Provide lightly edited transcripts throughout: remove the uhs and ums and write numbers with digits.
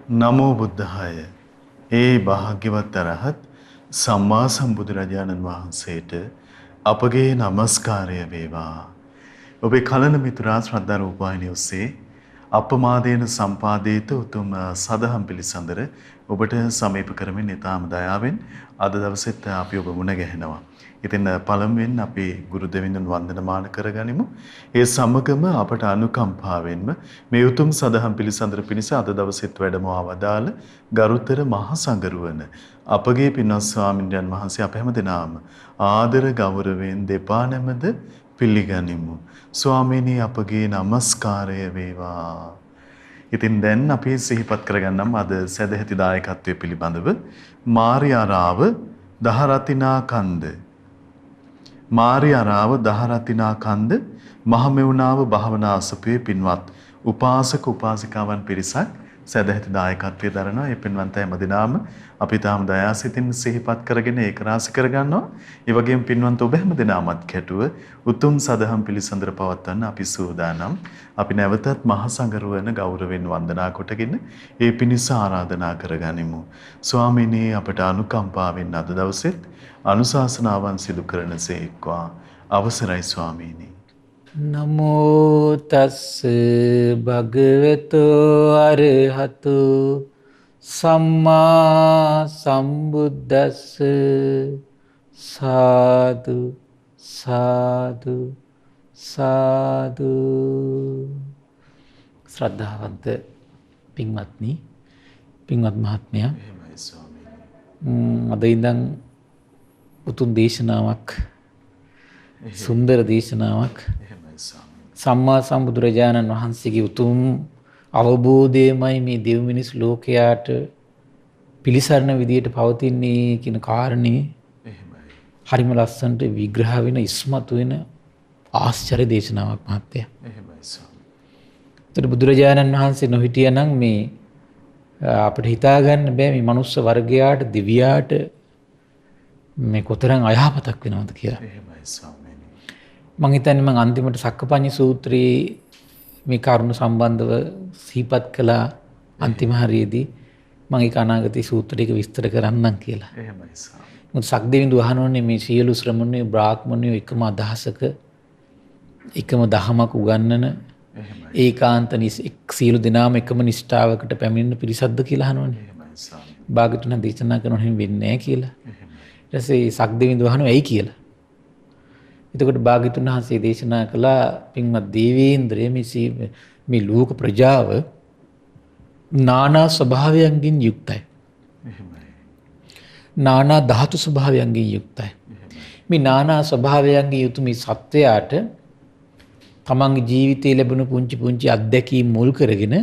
නමෝ බුද්ධාය. ඒ භාග්‍යවත් අරහත් සම්මා සම්බුදුරජාණන් වහන්සේට අපගේ নমස්කාරය වේවා. ඔබේ කලන මිතුරා ශ්‍රද්ධා රූපවාහිනිය ඔස්සේ අපමාදේන සම්පාදේත උතුම් සදහම් පිළිසඳර ඔබට සමීප කරමින් ඊටාම දයාවෙන් අද දවසෙත් අපි ඔබ මුණ ගැහෙනවා. ඉතින් පළමුවෙන් අපි ගුරු දෙවිඳුන් වන්දනමාන කරගනිමු. ඒ සමගම අපට අනුකම්පාවෙන්ම මේ උතුම් සදහම් පිළිසඳර පිණිස අද දවසෙත් වැඩම වදාළ ගරුතර මහා සංඝරුවන අපගේ පින්වත් ස්වාමින්වයන් වහන්සේ අප හැමදෙනාම ආදර ගෞරවයෙන් දෙපා නැමද පිළිගනිමු. ස්වාමීනි අපගේ নমස්කාරය වේවා. ඉතින් දැන් අපි සිහිපත් කරගන්නම් අද සදැහැති දායකත්වයේ පිළිබඳව මාරියාරාව දහරතිනා කන්ද මාරියාරාව දහරතිනා කන්ද මහමෙවුනාව භාවනා අසපුවේ පින්වත් උපාසක උපාසිකාවන් පිරිසක් සදැහැති දායකත්වයේ දරනවා. ඒ පින්වන්ත හැමදිනාම අපි තාම දයාසිතින් සිහිපත් කරගෙන ඒක රාශි කරගන්නවා. ඒ වගේම පින්වන්ත ඔබ හැමදිනාමත් කැටුව උතුම් සදහම් පිළිසඳර පවත්වන්න අපි සූදානම්. අපි නැවතත් මහා සංඝරුවන ගෞරවයෙන් වන්දනා කොටගෙන ඒ පිණිස ආරාධනා කරගනිමු. ස්වාමීනි අපට අනුකම්පාවෙන් අද දවසෙත් අනුශාසනාවන් සිදු කරනසේක්වා. අවසරයි ස්වාමීනි. නමෝ තස්ස භගවතු අරහතු සම්මා සම්බුද්දස්ස සාදු සාදු සාදු. ශ්‍රද්ධාවන්ත පින්වත්නි, පින්වත් මහත්මයා, අද ඉඳන් උතුම් දේශනාවක්, සුන්දර දේශනාවක් සම්මා සම්බුදුරජාණන් වහන්සේගේ උතුම් අවබෝධයමයි මේ දෙව් මිනිස් ලෝකයාට පිළිසරණ විදියට පවතින්නේ කියන කාරණේ හරිම ලස්සනට විග්‍රහ වෙන ඉස්මතු වෙන ආශ්චර්ය දේශනාවක් මහත්තයා. ඒතර බුදුරජාණන් වහන්සේ නොහිටියනම් මේ අපිට හිතා ගන්න බෑ මේ මනුස්ස වර්ගයාට දිව්‍යයාට මේ කොතරම් අයහපතක් වෙනවද කියලා. මං හිතන්නේ මං අන්තිමට සක්කපඤ්ඤ සූත්‍රයේ මේ කරුණ සම්බන්ධව සිහිපත් කළා අන්තිම හරියේදී. මං ඒක අනාගතයේ සූත්‍රයක විස්තර කරන්නම් කියලා. මොකද සක්දෙවිඳු අහනෝනේ මේ සියලු ශ්‍රමණයෝ බ්‍රාහ්මණයෝ එකම අදහසක එකම දහමක් උගන්වන ඒකාන්ත සියලු දෙනාම එකම නිෂ්ඨාවකට පැමිණෙන පිරිසක්ද කියලා අහනෝනේ. භාගතුන් දේශනා කරනවා එහෙම වෙන්නේ නැහැ කියලා. ඊට පස්සේ සක්දෙවිඳු අහනවා ඇයි කියලා. එතකොට භාග්‍යතුන් වහන්සේ දේශනා කළා පින්වත් දේවේන්ද්‍රය මේ ලෝක ප්‍රජාව නානා ස්වභාවයන්ගෙන් යුක්තයි. නානා ධාතු ස්වභාවයන්ගෙන් යුක්තයි. මේ නානා ස්වභාවයන්ගෙන් යුතු මේ සත්වයාට තමන්ගේ ජීවිතයේ ලැබුණු පුංචි පුංචි අත්දැකීම් මුල් කරගෙන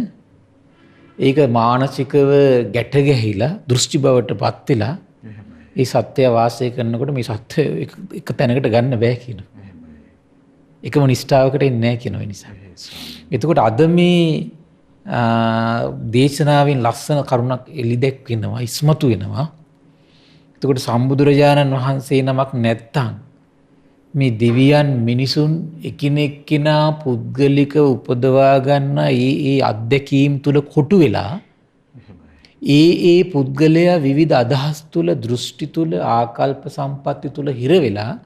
ඒක මානසිකව ගැට ගැහිලා දෘෂ්ටි බවට පත් වෙලා ඒ සත්‍යය වාසය කරනකොට මේ සත්‍ය එක තැනකට ගන්න බෑ කියනවා. එකම නිෂ්ඨාවකට එන්නේ නැහැ කියන නිසා. එතකොට අද මේ දේශනාවෙන් ලස්සන කරුණක් එලි දැක්වෙනවා, ඉස්මතු වෙනවා. එතකොට සම්බුදුරජාණන් වහන්සේ නමක් නැත්තම් මේ දෙවියන් මිනිසුන් එකිනෙකා පුද්ගලික උපදවා ගන්න ඒ අත්දැකීම් තුල කොටු වෙලා ඒ පුද්ගලයා විවිධ අදහස් තුල, දෘෂ්ටි තුල, ආකල්ප සම්පatti තුල හිර වෙලා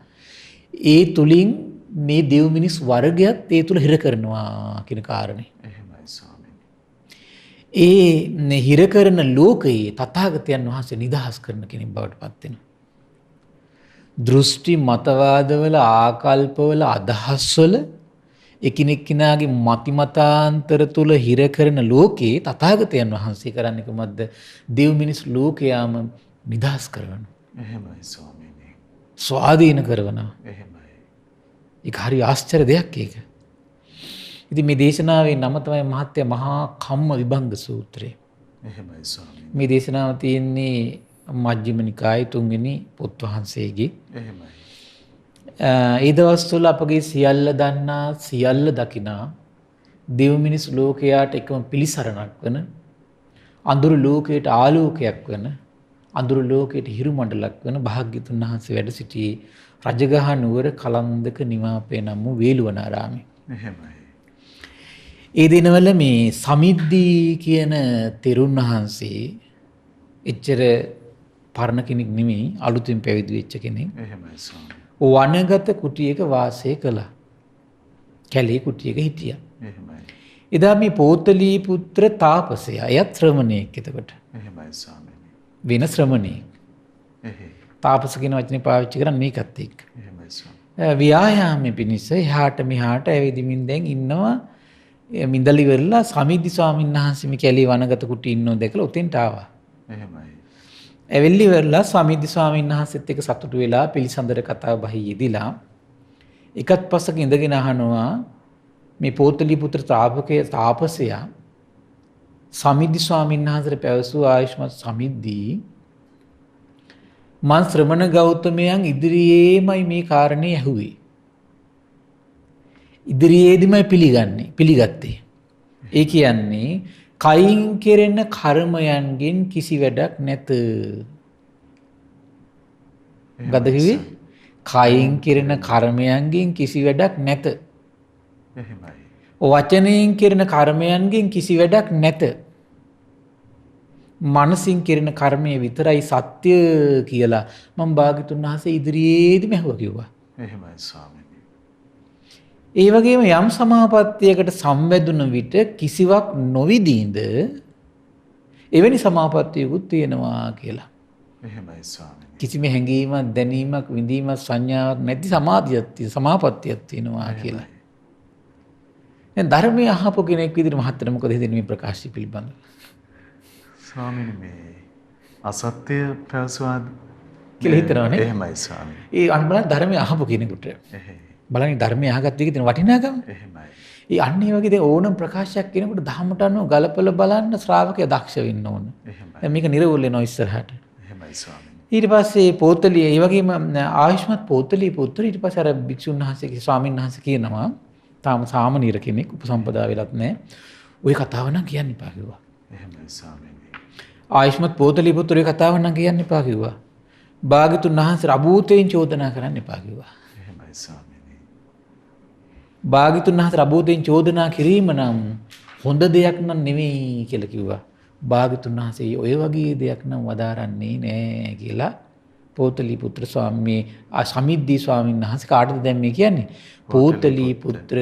ඒ තුලින් මේ දෙව් මිනිස් වර්ගයත් ඒ තුල හිර කරනවා කියන කාරණේ. එහෙමයි ස්වාමීනි. ඒ හිර කරන ලෝකයේ තථාගතයන් වහන්සේ නිදහස් කරන කෙනෙක් බවට පත් වෙනවා. දෘෂ්ටි මතවාදවල, ආකල්පවල, අදහස්වල එකිනෙකනාගේ මතිමතාන්තර තුල හිර කරන ලෝකේ තථාගතයන් වහන්සේ කරන්නේ කොහොමද? දෙව් මිනිස් ලෝකයාම නිදහස් කරනවා. එහෙමයි ස්වාමීනි. ස්වාධීන කරනවා. එහෙමයි. ඒක හරි ආශ්චර්ය දෙයක් ඒක. ඉතින් මේ දේශනාවේ නම තමයි මහත්ය මහා කම්ම විභංග සූත්‍රය. එහෙමයි ස්වාමීනි. මේ දේශනාව තියෙන්නේ මජ්ක්‍ධිම නිකායේ 3 වෙනි පොත් වහන්සේගේ. එහෙමයි. ඒ දවස්වල අපගේ සියල්ල දන්නා සියල්ල දකිනා දෙව් මිනිස් ලෝකයාට එකම පිළිසරණක් වන අඳුරු ලෝකයට ආලෝකයක් වන අඳුරු ලෝකයට හිරු මණ්ඩලක් වන භාග්‍යතුන් වහන්සේ වැඩ සිටියේ රජගහ නුවර කලන්දක නිවාපේ නම් වූ වේළුවනාරාමයේ. එහෙමයි. ඒ දිනවල මේ සමිද්දී කියන තෙරුන් වහන්සේ එච්චර පරණ කෙනෙක් නෙමෙයි අලුතින් පැවිදි වෙච්ච කෙනෙක්. එහෙමයි ස්වාමී. වනගත කුටියක වාසය කළා. කැලේ කුටියක හිටියා. එහෙමයි. එදා මේ පෝතලී පුත්‍ර තාපසයා එයත් ශ්‍රමණයෙක් එතකොට. එහෙමයි ස්වාමීනි. වෙන ශ්‍රමණයෙක්. එහෙයි. තාපස කියන වචනේ පාවිච්චි කරන්නේ මේකත් එක්ක. එහෙමයි ස්වාමී. ව්‍යායාමයේ පිණිස එහාට මෙහාට ඇවිදිමින් දැන් ඉන්නවා. මින්දලි වෙරලා සමිද්දි ස්වාමීන් වහන්සේ මේ කැලේ වනගත කුටියේ ඉන්නෝ දැකලා උතෙන්ට ආවා. එහෙමයි. ඇවිල්ලි වෙරලා සමිද්දි ස්වාමීන් වහන්සේත් එක්ක සතුටු වෙලා පිළිසඳර කතා බහි යෙදිලා එකත් පස්සක ඉඳගෙන අහනවා මේ පෝතලී පුත්‍ර තාපසයා සමිද්දි ස්වාමීන් වහන්සේට පැවසූ ආයුෂ්මත් සමිද්දී මං ශ්‍රමණ ගෞතමයන් ඉදිරියේමයි මේ කාරණේ ඇහුවේ. ඉදිරියේදීමයි පිළිගත්තේ. ඒ කියන්නේ කයින් කෙරෙන කර්මයන්ගෙන් කිසි වැඩක් නැත. මොකද කිව්වේ? කයින් කෙරෙන කර්මයන්ගෙන් කිසි වැඩක් නැත. එහෙමයි. වචනයෙන් කෙරෙන කර්මයන්ගෙන් කිසි වැඩක් නැත. මනසින් කෙරෙන කර්මය විතරයි සත්‍ය කියලා මම භාග්‍යතුන් වහන්සේ ඉදිරියේදීම ඇහුවා කිව්වා. එහෙමයි ස්වාමීනි. ඒ වගේම යම් සමාපත්තියකට සම්බැඳුන විට කිසිවක් නොවිදීඳ එවැනි සමාපත්තියකුත් තියෙනවා කියලා. එහෙමයි ස්වාමීනි. කිසිම හැඟීමක් දැනීමක් විඳීමක් සංඥාවක් නැති සමාපත්තියක් තියෙනවා කියලා. දැන් ධර්මයේ අහපු කෙනෙක් විදිහට මහත්තයා මොකද හිතන්නේ මේ ප්‍රකාශය පිළිබඳව? ස්වාමීනි මේ අසත්‍ය පැවසුවාද කියලා හිතනවනේ. එහෙමයි ස්වාමීනි. ඒ අන්න බලන්න ධර්මයේ අහපු කෙනෙකුට. එහෙයි. බලන්න ධර්මයේ අහගත්ත එකේ තියෙන වටිනාකම. එහෙමයි. ඒ අන්න ඒ වගේ දැන් ඕනම ප්‍රකාශයක් කෙනෙකුට ධම්මට අනුව ගලපලා බලන්න ශ්‍රාවකයා දක්ෂ වෙන්න ඕන. එහෙමයි. දැන් මේක නිරවුල් වෙනවා ඉස්සරහට. එහෙමයි ස්වාමීනි. ඊට පස්සේ පෝතලිය ඒ වගේම ආයුෂ්මත් පෝතලිය පුත්‍ර ඊට පස්සේ අර භික්ෂුන් වහන්සේගේ ස්වාමීන් වහන්සේ කියනවා තාම සාමනීර කෙනෙක් උපසම්පදා වෙලත් නැහැ. ওই කතාව නම් කියන්න එපා කිව්වා. එහෙමයි ස්වාමීනි. ආයුෂ්මත් පෝතලිය පුත්‍ර ඒ කතාව නම් කියන්න එපා කිව්වා. භාග්‍යතුන් වහන්සේ අභූතයෙන් චෝදනා කරන්න එපා කිව්වා. එහෙමයි ස්වාමීනි. භාග්‍යතුන් වහන්සේ අභූතයෙන් චෝදනා කිරීම නම් හොඳ දෙයක් නම් නෙවෙයි කියලා කිව්වා. භාග්‍යතුන් වහන්සේ ඔය වගේ දෙයක් නම් වදාරන්නේ නෑ කියලා පෝතලී පුත්‍ර ස්වාමී සමිද්දී ස්වාමීන් වහන්සේ කාටද දැන් මේ කියන්නේ? පෝතලී පුත්‍ර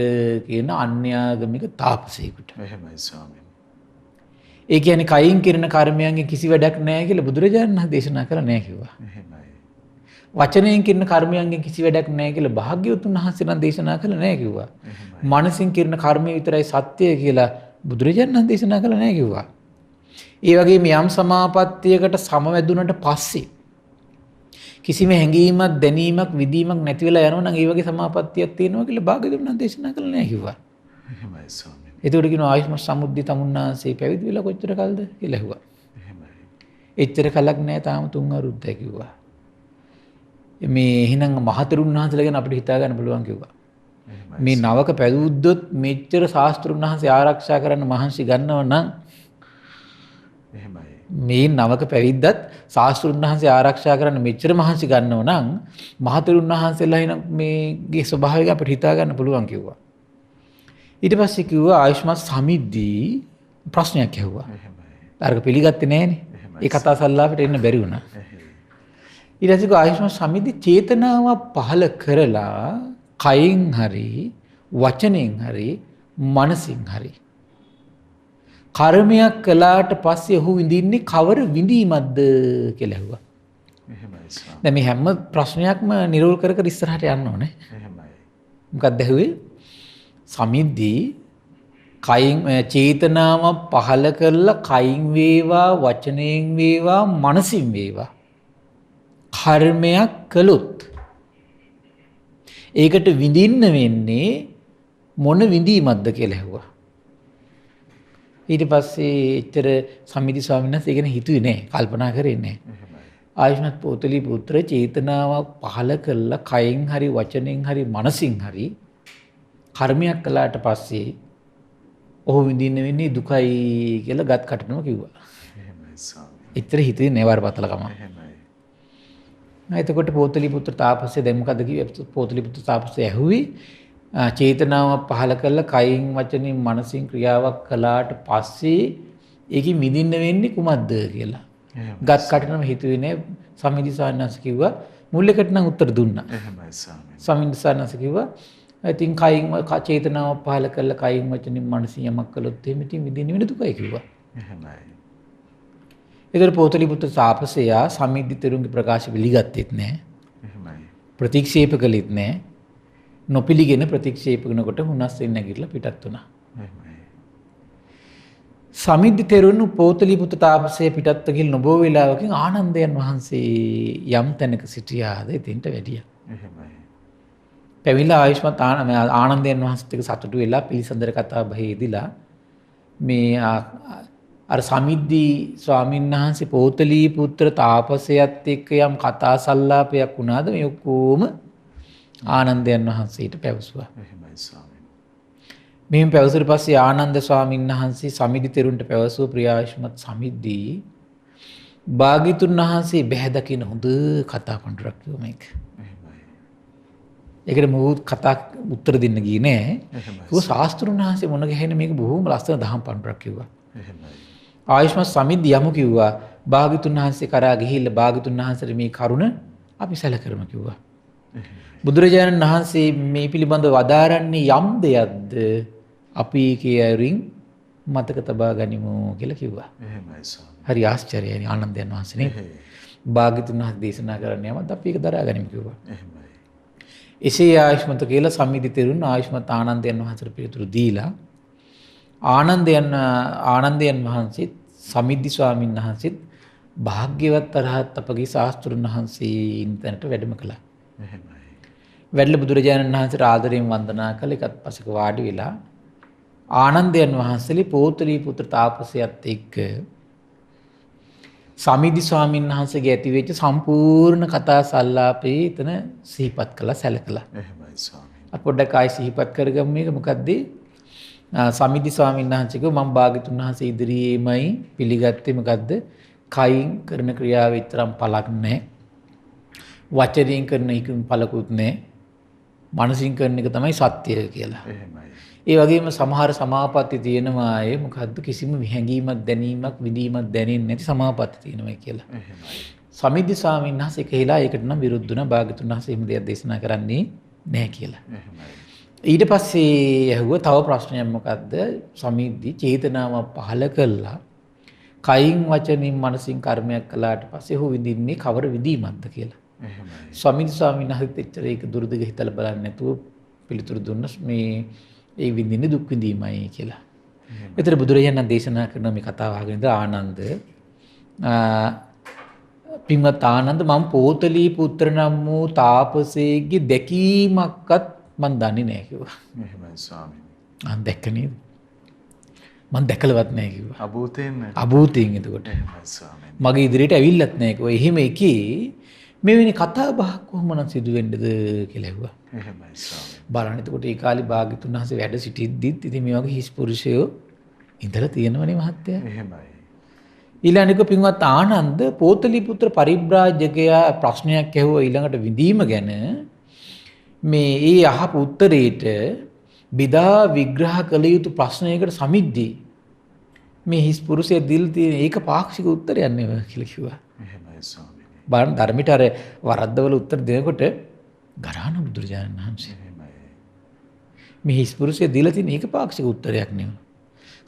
කියන අන්‍යාගමික තාපසයෙකුට. එහෙමයි ස්වාමීනි. ඒ කියන්නේ කයින් කිරණ කර්මයන්ගේ කිසි වැඩක් නැහැ කියලා බුදුරජාණන් වහන්සේ දේශනා කළා නෑ කිව්වා. එහෙමයි. වචනයෙන් කිරණ කර්මයන්ගෙන් කිසි වැඩක් නැහැ කියලා භාග්‍යවතුන් වහන්සේ නම් දේශනා කළා නෑ කිව්වා. මනසින් කිරණ කර්මය විතරයි සත්‍ය කියලා බුදුරජාණන් වහන්සේ දේශනා කළා නෑ කිව්වා. ඒ වගේම යම් සමාපත්තියකට සමවැදුනට පස්සේ කිසිම හැඟීමක් දැනීමක් විදීමක් නැති වෙලා යනවා නම් ඒ වගේ සමාපත්තියක් තියෙනවා කියලා භාග්‍යවතුන් වහන්සේ දේශනා කළා නෑ කිව්වා. එහෙමයි ස්වාමීනි. ඒතකොට කියනවා ආයුෂ්මත් සමුද්දී තමුන්නාසේ පැවිදි වෙලා කොච්චර කල්ද කියලා ඇහුවා. එහෙමයි. එච්චර කලක් නෑ තාම 3 අවුරුද්දයි කිව්වා. මේ එහෙනම් මහතෙරුන් වහන්සේලා ගැන අපිට හිතා ගන්න පුළුවන් කිව්වා. මේ නවක පැවිද්දොත් මෙච්චර ශාස්ත්‍රුන් වහන්සේ ආරක්ෂා කරන්න මහන්සි ගන්නව නම් එහෙමයි. මේ නවක පැවිද්දත් ශාස්ත්‍රුන් වහන්සේ ආරක්ෂා කරන්න මෙච්චර මහන්සි ගන්නව නම් මහතෙරුන් වහන්සේලා එන මේගේ ස්වභාවය අපිට හිතා ගන්න පුළුවන් කිව්වා. ඊට පස්සේ කිව්වා ආයුෂ්මත් සමිද්දී ප්‍රශ්නයක් ඇහුවා. එහෙමයි. අරක පිළිගත්තේ නෑනේ. ඒ කතා සල්ලාපෙට එන්න බැරි වුණා. ඊට පස්සේ ආයුෂ්මත් සමිද්දී චේතනාව පහල කරලා කයින් හරි වචනෙන් හරි මනසින් හරි කර්මයක් කළාට පස්සේ ඔහු විඳින්නේ කවර විඳීමක්ද කියලා ඇහුවා. එහෙමයි ස්වාමීනි. දැන් මේ හැම ප්‍රශ්නයක්ම නිරෝල් කර කර ඉස්සරහට යන්න ඕනේ. එහෙමයි. මොකක්ද ඇහුවේ? සමිද්දී කයින් චේතනාව පහල කරලා කයින් වේවා වචනයෙන් වේවා මනසින් වේවා කර්මයක් කළොත් ඒකට විඳින්න වෙන්නේ මොන විඳීමක්ද කියලා ඇහුවා. ඊට පස්සේ එච්චර සමිද්දී ස්වාමීන් වහන්සේ ඒක හිතුවේ නෑ, කල්පනා කරේ නෑ. ආයුෂ්මත් පෝතලී පුත්‍ර චේතනාව පහල කළා කයින් හරි වචනෙන් හරි මනසින් හරි කර්මයක් කළාට පස්සේ ඔහු විඳින්න වෙන්නේ දුකයි කියලා ගත් කටනම කිව්වා. එහෙමයි ස්වාමීනි. එච්චර හිතුවේ නෑ වරපතලකම. එහෙමයි. එතකොට පෝතලී පුත්‍ර තාපසයා දැන් මොකද කිව්වේ? පෝතලී පුත්‍ර තාපසයා ඇහුවේ චේතනාව පහල කරලා කයින් වචනින් මනසින් ක්‍රියාවක් කළාට පස්සේ ඒකෙ මිදින්න වෙන්නේ කුමක්ද කියලා. ගත් කටනම හිතුවේ නෑ. සමිදිසානස් කිව්වා මුල් එකට නම් උත්තර දුන්නා. එහෙමයි ස්වාමීනි. සමිදිසානස් කිව්වා ඉතින් කයින් චේතනාව පහල කරලා කයින් වචනින් මනසින් යමක් කළොත් එහෙම ඉතින් මිදින්න වෙන දුකයි කිව්වා. එහෙමයි. ඒතර පොතලිපුත්‍ර තාපසයා සමිද්දි තෙරුන්ගේ ප්‍රකාශ පිළිගත්තෙත් නෑ. එහෙමයි. ප්‍රතික්ෂේප කළෙත් නෑ. නොපිළිගෙන ප්‍රතික්ෂේප කරනකොට හුනස්සින් නැගිටලා පිටත් වුණා. එහෙමයි. සමිද්දි තෙරුන් පොතලිපුත්‍ර තාපසයා පිටත් ගිහින් නොබෝ වේලාවකින් ආනන්දයන් වහන්සේ යම් තැනක සිටියාද එතෙන්ට වැඩියා. එහෙමයි. පැවිලා ආයුෂ්මත් ආනන්දයන් වහන්සේත් එක්ක සතුටු වෙලා පිළිසඳර කතා බහේදීලා මේ අර සමිද්දි ස්වාමීන් වහන්සේ පොතලිපුත්‍ර තාපසයාත් එක්ක යම් කතා සල්ලාපයක් වුණාද මේ ඔක්කොම ආනන්දයන් වහන්සේට පැවසුවා. එහෙමයි ස්වාමීනි. මෙහෙම පැවසුවට පස්සේ ආනන්ද ස්වාමීන් වහන්සේ සමිද්දි තෙරුන්ට පැවසුව ප්‍රියායුෂ්මත් සමිද්දි භාග්‍යතුන් වහන්සේ බැහැ දකින්න හොඳ කතා පඬුරක් කිව්වා මේක. එහෙමයි. ඒකට මොහොත් කතා උත්තර දෙන්න ගියේ නෑ. එහෙමයි. ඒක ශාස්ත්‍රුන් වහන්සේ මොන ගැහෙන මේක බොහොම ලස්සන දහම් පඬුරක් කිව්වා. එහෙමයි. ආයුෂ්මත් සමිද්දි යමු කිව්වා. භාග්‍යතුන් වහන්සේ කරා ගිහිල්ලා භාග්‍යතුන් වහන්සේට මේ කරුණ අපි සැලකරමු කිව්වා. බුදුරජාණන් වහන්සේ මේ පිළිබඳව වදාරන්නේ යම් දෙයක්ද අපි කියරින් මතක තබා ගනිමු කියලා කිව්වා. එහෙමයි ස්වාමීනි. හරි ආශ්චර්යයි ආනන්දයන් වහන්සේ නේ. භාග්‍යතුන් වහන්සේ දේශනා කරන්න යමත් අපි ඒක දරා ගනිමු කිව්වා. එහෙමයි. එසේ ආයුෂ්මත කියලා සම්මිදි තෙරුන් ආයුෂ්මත් ආනන්දයන් වහන්සේට පිළිතුරු දීලා ආනන්දයන් වහන්සේත් සමිද්දි ස්වාමීන් වහන්සේත් භාග්‍යවත් අරහත් අපගේ ශාස්ත්‍රුන් වහන්සේ ඉන්තනට වැඩම කළා. එහෙමයි. වැඩල බුදුරජාණන් වහන්සේට ආදරයෙන් වන්දනා කළ එකත් පසක වාඩි වෙලා ආනන්දයන් වහන්සේලි පොතලිපුත්‍ර තාපසයාත් එක්ක සමිද්දි ස්වාමීන් වහන්සේගේ ඇති වෙච්ච සම්පූර්ණ කතා සල්ලාපේ එතන සිහිපත් කළා සැලකලා. එහෙමයි ස්වාමීනි. අපි පොඩ්ඩක් ආයි සිහිපත් කරගමු මේක මොකද්ද? සමිද්දි ස්වාමීන් වහන්සේ කිව්වා මම භාග්‍යතුන් වහන්සේ ඉදිරියේමයි පිළිගත්තේ මොකද්ද? කයින් කරන ක්‍රියාව විතරම් පළක් නැහැ. වචනයෙන් කරන එකකින් පළකුත් නැහැ. මනසින් කරන එක තමයි සත්‍යය කියලා. එහෙමයි. ඒ වගේම සමහර සමාපatti තියෙනවා ඒ මොකද්ද කිසිම විහැඟීමක් දැනීමක් විඳීමක් දැනෙන්නේ නැති සමාපatti තියෙනවා කියලා. එහෙමයි. සමිද්දි ස්වාමීන් වහන්සේ කියලා ඒකට නම් විරුද්ධ වුණා. භාග්‍යතුන් වහන්සේ එහෙම දෙයක් දේශනා කරන්නේ නැහැ කියලා. එහෙමයි. ඊට පස්සේ ඇහුවා තව ප්‍රශ්නයක් මොකද්ද? සමිද්දි චේතනාව පහල කළා. කයින් වචනින් මනසින් කර්මයක් කළාට පස්සේ ඔහු විඳින්නේ කවර විඳීමක්ද කියලා. එහෙමයි. සමිද්දි ස්වාමීන් වහන්සේත් එච්චර ඒක දුරදිග හිතලා බලන්නේ නැතුව පිළිතුරු දුන්නා මේ ඒ විඳින්නේ දුක් විඳීමයි කියලා. ඒතර බුදුරජාණන් දේශනා කරන මේ කතාව අහගෙන ඉඳලා ආනන්ද පින්වත් ආනන්ද මම පොතලිපුත්‍ර නම් වූ තාපසේගේ දැකීමක්වත් මන් දන්නේ නැහැ කිව්වා. එහෙමයි ස්වාමීනි. මම දැක්ක නේද? මම දැකලවත් නැහැ කිව්වා. අභූතයෙන් අභූතයෙන් එතකොට. එහෙමයි ස්වාමීනි. මගේ ඉදිරියට ඇවිල්ලත් නැහැ කිව්වා. එහෙම එකේ මෙවැනි කතා බහක් කොහොමනම් සිදු වෙන්නද කියලා ඇහුවා. එහෙමයි ස්වාමීනි. බලන්න එතකොට ඒ කාලේ භාග්‍යතුන් වහන්සේ වැඩ සිටිද්දිත් ඉතින් මේ වගේ හිස් පුරුෂයෝ ඉඳලා තියෙනවනේ මහත්තයා. එහෙමයි. ඊළඟට පින්වත් ආනන්ද පොතලිපුත්‍ර පරිබ්‍රාජකයා ප්‍රශ්නයක් ඇහුවා ඊළඟට විඳීම ගැන මේ ඒ අහපු උත්තරේට බෙදා විග්‍රහ කළ යුතු ප්‍රශ්නයකට සමිද්දී මේ හිස් පුරුෂය දිල් තියෙන ඒක පාක්ෂික උත්තරයක් නෙවෙයි කියලා කිව්වා. එහෙමයි ස්වාමීනි. බලන්න ධර්මිට අර වරද්දවල උත්තර දෙනකොට ගරහන බුදුරජාණන් වහන්සේ එහෙමයි. මේ හිස් පුරුෂය දීලා තියෙන ඒක පාක්ෂික උත්තරයක් නෙවෙයි.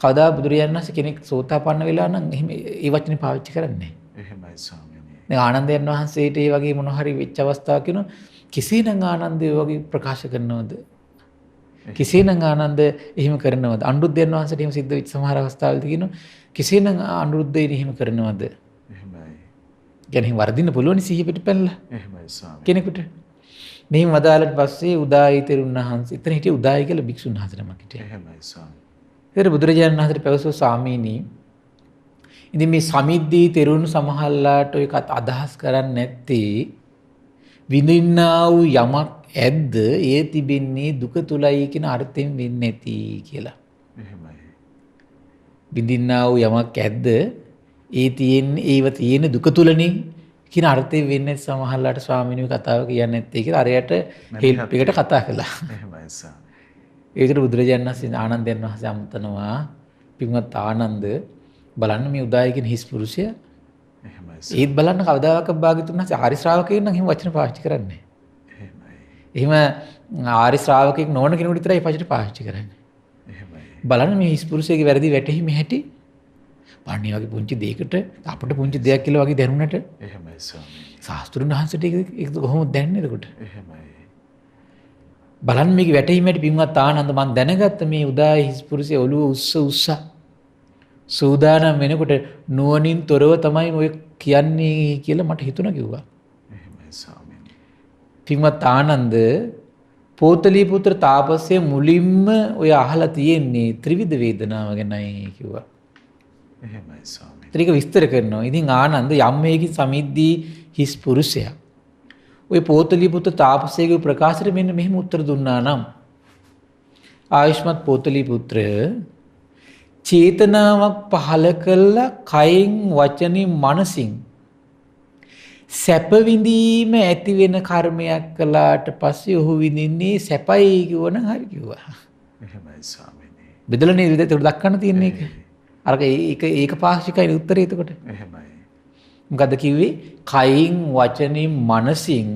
කවදා බුදුරජාණන් වහන්සේ කෙනෙක් සෝතාපන්න වෙලා නම් එහෙම ඒ වචනේ පාවිච්චි කරන්නේ නැහැ. එහෙමයි ස්වාමීනි. දැන් ආනන්දයන් වහන්සේට ඒ වගේ මොන හරි වෙච්ච අවස්ථාවක් වෙනවා කෙසේනම් ආනන්දය වගේ ප්‍රකාශ කරනවද? කෙසේනම් ආනන්ද එහෙම කරනවද? අනුරුද්ධයන් වහන්සේට එහෙම සිද්ධ වෙච්ච සමහර අවස්ථාවලදී කියනවා කෙසේනම් අනුරුද්ධයන් එහෙම කරනවද? එහෙමයි. කියන්නේ වර්ධින්න පුළුවන් සිහිය පිටපැනලා එහෙමයි ස්වාමීනි. කෙනෙකුට. මෙහිම වදාළට පස්සේ උදායි තෙරුන් වහන්සේ එතන හිටිය උදායි කියලා භික්ෂුන් වහන්සේ නමක් හිටියා. එහෙමයි ස්වාමීනි. ඒතර බුදුරජාණන් වහන්සේට පැවසුව ස්වාමීනි ඉතින් මේ සමිද්දී තෙරුන් සමහරලාට ඔය අදහස් කරන්නේ නැත්තේ විඳින්නා වූ යමක් ඇද්ද ඒ තිබෙන්නේ දුක තුලයි කියන අර්ථයෙන් වෙන්නේ නැති කියලා. එහෙමයි. විඳින්නා වූ යමක් ඇද්ද ඒ තියෙන්නේ ඒව තියෙන දුක තුලනේ කියන අර්ථයෙන් වෙන්නේ සමහරලාට ස්වාමීන් වහන්සේ කතාව කියන්නේ නැත්තේ කියලා අරයට හෙල්ප් එකට කතා කළා. එහෙමයි ස්වාමීනි. ඒකට බුදුරජාණන් වහන්සේ ආනන්දයන් වහන්සේ අමතනවා පින්වත් ආනන්ද බලන්න මේ උදායි කියන හිස් පුරුෂයා එහෙමයි. ඒත් බලන්න කවදාක භාග්‍යතුන් වහන්සේ ආරි ශ්‍රාවකයෙක් නම් එහෙම වචන පාවිච්චි කරන්නේ එහෙමයි. එහෙම ආරි ශ්‍රාවකෙක් නොවන කෙනෙකුට විතරයි වචන පාවිච්චි කරන්නේ. එහෙමයි. බලන්න මේ හිස් පුරුෂයාගේ වැරදි වැටහිම හැටි. පාණි වගේ පුංචි දෙයකට අපිට පුංචි දෙයක් කියලා වගේ දැනුණට එහෙමයි ස්වාමීනි. ශාස්ත්‍රුන් වහන්සේට ඒක කොහොමද දැනන්නේ එතකොට? එහෙමයි. බලන්න මේක වැටහිම හැටි පින්වත් ආනන්ද මම දැනගත්ත මේ උදායි හිස් පුරුෂයා ඔළුව උස්ස සූදානම් වෙනකොට නුවණින් තොරව තමයි ඔය කියන්නේ කියලා මට හිතුණා කිව්වා. එහෙමයි ස්වාමීනි. පින්වත් ආනන්ද පෝතලී පුත්‍ර තාපසය මුලින්ම ඔය අහලා තියෙන්නේ ත්‍රිවිධ වේදනාව ගැනයි කිව්වා. එහෙමයි ස්වාමීනි. ඒක විස්තර කරනවා. ඉතින් ආනන්ද යම් මේකේ සමිද්දී හිස් පුරුෂයා ඔය පෝතලී පුත්‍ර තාපසයගේ ප්‍රකාශයට මෙන්න මෙහෙම උත්තර දුන්නා නම් ආයුෂ්මත් පෝතලී පුත්‍රය චේතනාවක් පහල කළා කයින් වචනින් මනසින් සැප විඳීම ඇති වෙන කර්මයක් කළාට පස්සේ ඔහු විඳින්නේ සැපයි කියවන හරි කිව්වා. එහෙමයි ස්වාමීනි. බෙදලා නේද විදිහට දක්වන්න තියෙන එක. අරක ඒක පාක්ෂිකයි උත්තරේ එතකොට. එහෙමයි. මොකද කිව්වේ කයින් වචනින් මනසින්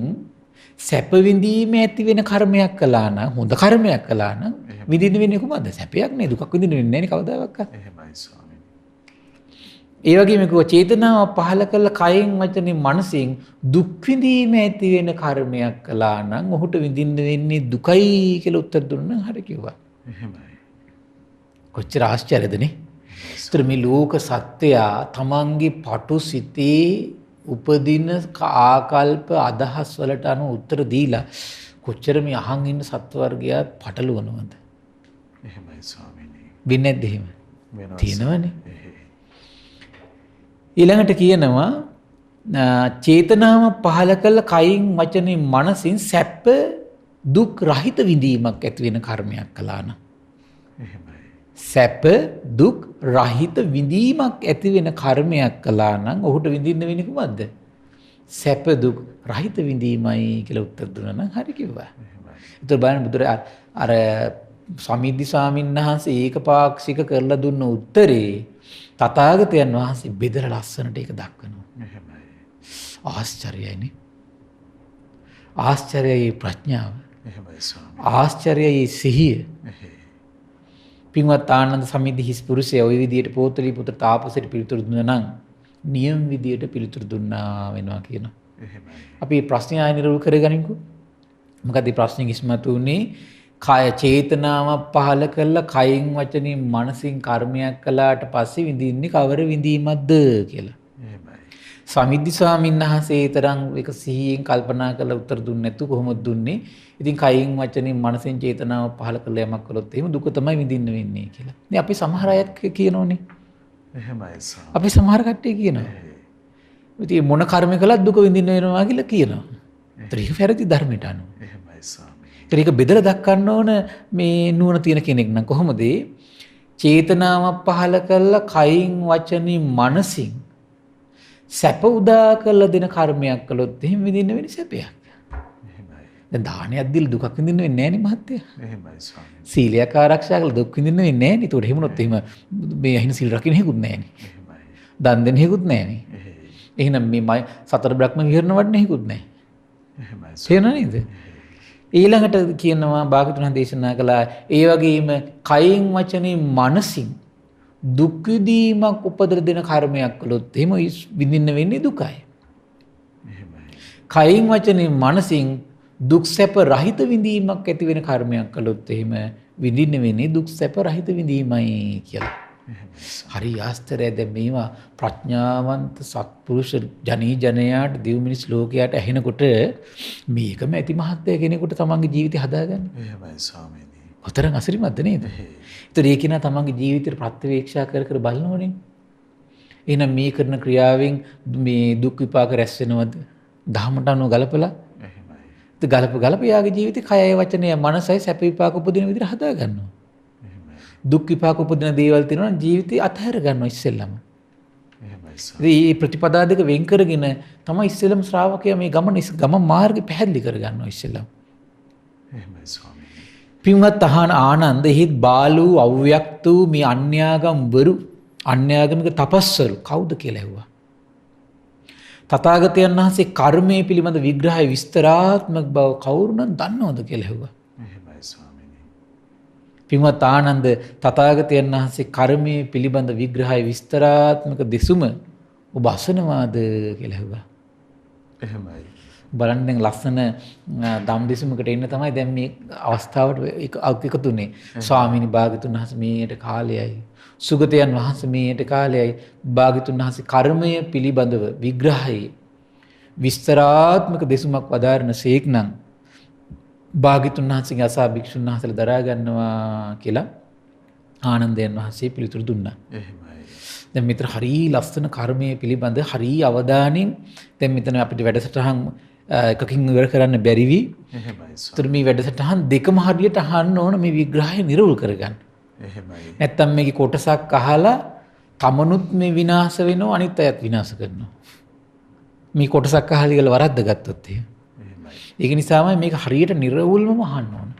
සැප විඳීම ඇති වෙන කර්මයක් කළා නම් හොඳ කර්මයක් කළා නම් විඳින්න වෙන්නේ කොහොමද? සැපයක් නේ දුකක් විඳින්න වෙන්නේ නැහැ නේ කවදාවත්. එහෙමයි ස්වාමීනි. ඒ වගේම කිව්වා චේතනාව පහල කළ කයින් වචනින් මනසින් දුක් විඳීම ඇති වෙන කර්මයක් කළා නම් ඔහුට විඳින්න වෙන්නේ දුකයි කියලා උත්තර දුන්නා හරි කිව්වා. එහෙමයි. කොච්චර ආශ්චර්යද නේ? ඒතර මේ ලෝක සත්‍යය තමන්ගේ පටු සිතේ උපදින ආකල්ප අදහස් වලට අනුව උත්තර දීලා කොච්චර මේ අහන් ඉන්න සත්ව වර්ගයා පටලවනවද? එහෙමයි ස්වාමීනි. වෙන්නේ නැද්ද එහෙම? වෙනවා. තියෙනවනේ. ඊළඟට කියනවා චේතනාව පහල කළ කයින් වචනින් මනසින් සැප දුක් රහිත විඳීමක් ඇති වෙන කර්මයක් කළා නම් එහෙමයි. සැප දුක් රහිත විඳීමක් ඇති වෙන කර්මයක් කළා නම් ඔහුට විඳින්න වෙන්නේ කොහොමද? සැප දුක් රහිත විඳීමයි කියලා උත්තර දුන්නා නම් හරි කිව්වා. එහෙමයි. ඒතර බලන්න බුදුර අර සමිද්දි ස්වාමීන් වහන්සේ ඒකපාක්ෂික කරලා දුන්න උත්තරේ තථාගතයන් වහන්සේ බෙදලා ලස්සනට ඒක දක්වනවා. එහෙමයි. ආශ්චර්යයිනේ. ආශ්චර්යයි ප්‍රඥාව. එහෙමයි ස්වාමීනි. ආශ්චර්යයි සිහිය. එහෙයි. පින්වත් ආනන්ද සමිද්දි හිස් පුරුෂයා ওই විදියට පෝතලී පුත්‍ර තාපසයට පිළිතුරු දුන්නා නම් නියම විදියට පිළිතුරු දුන්නා වෙනවා කියනවා. එහෙමයි. අපි මේ ප්‍රශ්නය ආයෙ නිරූප කරගනිමුකෝ. මොකද මේ ප්‍රශ්නේ ඉස්මතු උනේ කය චේතනාව පහල කළා කයින් වචනින් මනසින් කර්මයක් කළාට පස්සේ විඳින්නේ කවර විඳීමක්ද කියලා. එහෙමයි. සමිද්දි ස්වාමීන් වහන්සේ තරම් එක සිහියෙන් කල්පනා කරලා උත්තර දුන්නේ නැතු කොහොමද දුන්නේ? ඉතින් කයින් වචනින් මනසින් චේතනාව පහල කළා යමක් කළොත් එහෙම දුක තමයි විඳින්න වෙන්නේ කියලා. ඉතින් අපි සමහර අයත් කියනෝනේ. එහෙමයි ස්වාමීනි. අපි සමහර කට්ටිය කියනවා. ඉතින් මොන කර්ම කළත් දුක විඳින්න වෙනවා කියලා කියනවා. ඒතර ඒක වැරදි ධර්මයට අනුව. එහෙමයි ස්වාමීනි. ඒතර ඒක බෙදලා දක්වන්න ඕන මේ නුවණ තියෙන කෙනෙක් නම් කොහොමද චේතනාවක් පහල කළා කයින් වචනින් මනසින් සැප උදා කරලා දෙන කර්මයක් කළොත් එහෙම විඳින්න වෙන්නේ සැපයක්. එහෙමයි. දැන් දානයක් දීලා දුකක් විඳින්න වෙන්නේ නැහැ නේ මහත්තයා. එහෙමයි ස්වාමීනි. සීලයක් ආරක්ෂා කරලා දුක් විඳින්න වෙන්නේ නැහැ නේ. ඒතකොට එහෙම නොත් එහෙම මේ අහින සීල් රකින්න හේකුත් නැහැ නේ. එහෙමයි. දන් දෙන්න හේකුත් නැහැ නේ. එහෙයි. එහෙනම් මේ සතර බ්‍රහ්ම විහරණ වඩන හේකුත් නැහැ. එහෙමයි. තේරෙනව නේද? ඊළඟට කියනවා භාගතුන් දේශනා කළා ඒ වගේම කයින් වචනින් මනසින් දුක් විඳීමක් උපදර දෙන කර්මයක් කළොත් එහෙම විඳින්න වෙන්නේ දුකයි. එහෙමයි. කයින් වචනින් මනසින් දුක් සැප රහිත විඳීමක් ඇති වෙන කර්මයක් කළොත් එහෙම විඳින්න වෙන්නේ දුක් සැප රහිත විඳීමයි කියලා. හරි ආශ්චර්යද මේවා ප්‍රඥාවන්ත සත්පුරුෂ ජනී ජනයාට දිව් මිනිස් ලෝකයට ඇහෙනකොට මේකම ඇති මහත්ය කෙනෙකුට තමන්ගේ ජීවිතය හදාගන්න. එහෙමයි ස්වාමීනි. කොතරම් අසිරිමත්ද නේද? ඒතර ඒක නා තමන්ගේ ජීවිතේ ප්‍රත්‍යවේක්ෂා කර කර බලනෝනේ. එහෙනම් මේ කරන ක්‍රියාවෙන් මේ දුක් විපාක රැස් වෙනවද? දහමට අනුව ගලපලා. එහෙමයි. ගලප යාගේ ජීවිතේ කයයි වචනයයි මනසයි සැප විපාක උපදින විදිහට හදා ගන්නවා. දුක් විපාක උපදින දේවල් තියෙනවා නම් ජීවිතය අතහැර ගන්නවා ඉස්සෙල්ලම. එහෙමයි සර්. මේ ප්‍රතිපදා දෙක වෙන් කරගෙන තමයි ඉස්සෙල්ලම ශ්‍රාවකයා මේ ගමන මාර්ගය පැහැදිලි කර ගන්නවා ඉස්සෙල්ලම. එහෙමයි ස්වාමීනි. පින්වත් ආනන්ද හිත් බාලු අව්‍යක්ත වූ මේ අන්‍යාගම් වරු අන්‍යාගමික තපස්වරු කවුද කියලා ඇහුවා. තථාගතයන් වහන්සේ කර්මයේ පිළිබඳ විග්‍රහය විස්තරාත්මක බව කවුරුනම් දන්නවද කියලා ඇහුවා. එහෙමයි ස්වාමීනි. පින්වත් ආනන්ද තථාගතයන් වහන්සේ කර්මයේ පිළිබඳ විග්‍රහය විස්තරාත්මක දෙසුම ඔබ අසනවාද කියලා ඇහුවා. එහෙමයි. බලන්න දැන් ලස්සන දම් දෙසුමකට එන්න තමයි දැන් මේ අවස්ථාවට එකතුනේ. ස්වාමීනි භාග්‍යතුන් වහන්සේ මේට කාලයයි. සුගතයන් වහන්සේ මේට කාලයයි. භාග්‍යතුන් වහන්සේ කර්මය පිළිබඳව විග්‍රහයේ විස්තරාත්මක දෙසුමක් වදාරන සේක්නම් භාග්‍යතුන් වහන්සේගේ අසා භික්ෂුන් වහන්සේලා දරා ගන්නවා කියලා ආනන්දයන් වහන්සේ පිළිතුරු දුන්නා. එහෙමයි. දැන් මෙතන හරිය ලස්සන කර්මයේ පිළිබඳ හරිය අවධානයෙන් දැන් මෙතන අපිට වැඩසටහන් එකකින් ඉවර කරන්න බැරි වී එහෙමයි. ඒතර මේ වැඩසටහන් දෙකම හරියට අහන්න ඕන මේ විග්‍රහය නිරවුල් කරගන්න. එහෙමයි. නැත්තම් මේකේ කොටසක් අහලා තමනුත් මේ විනාශ වෙනවා අනිත් අයත් විනාශ කරනවා. මේ කොටසක් අහලා ඉවල වරද්ද ගත්තොත් එහෙම. එහෙමයි. ඒක නිසාමයි මේක හරියට නිරවුල්වම අහන්න ඕන.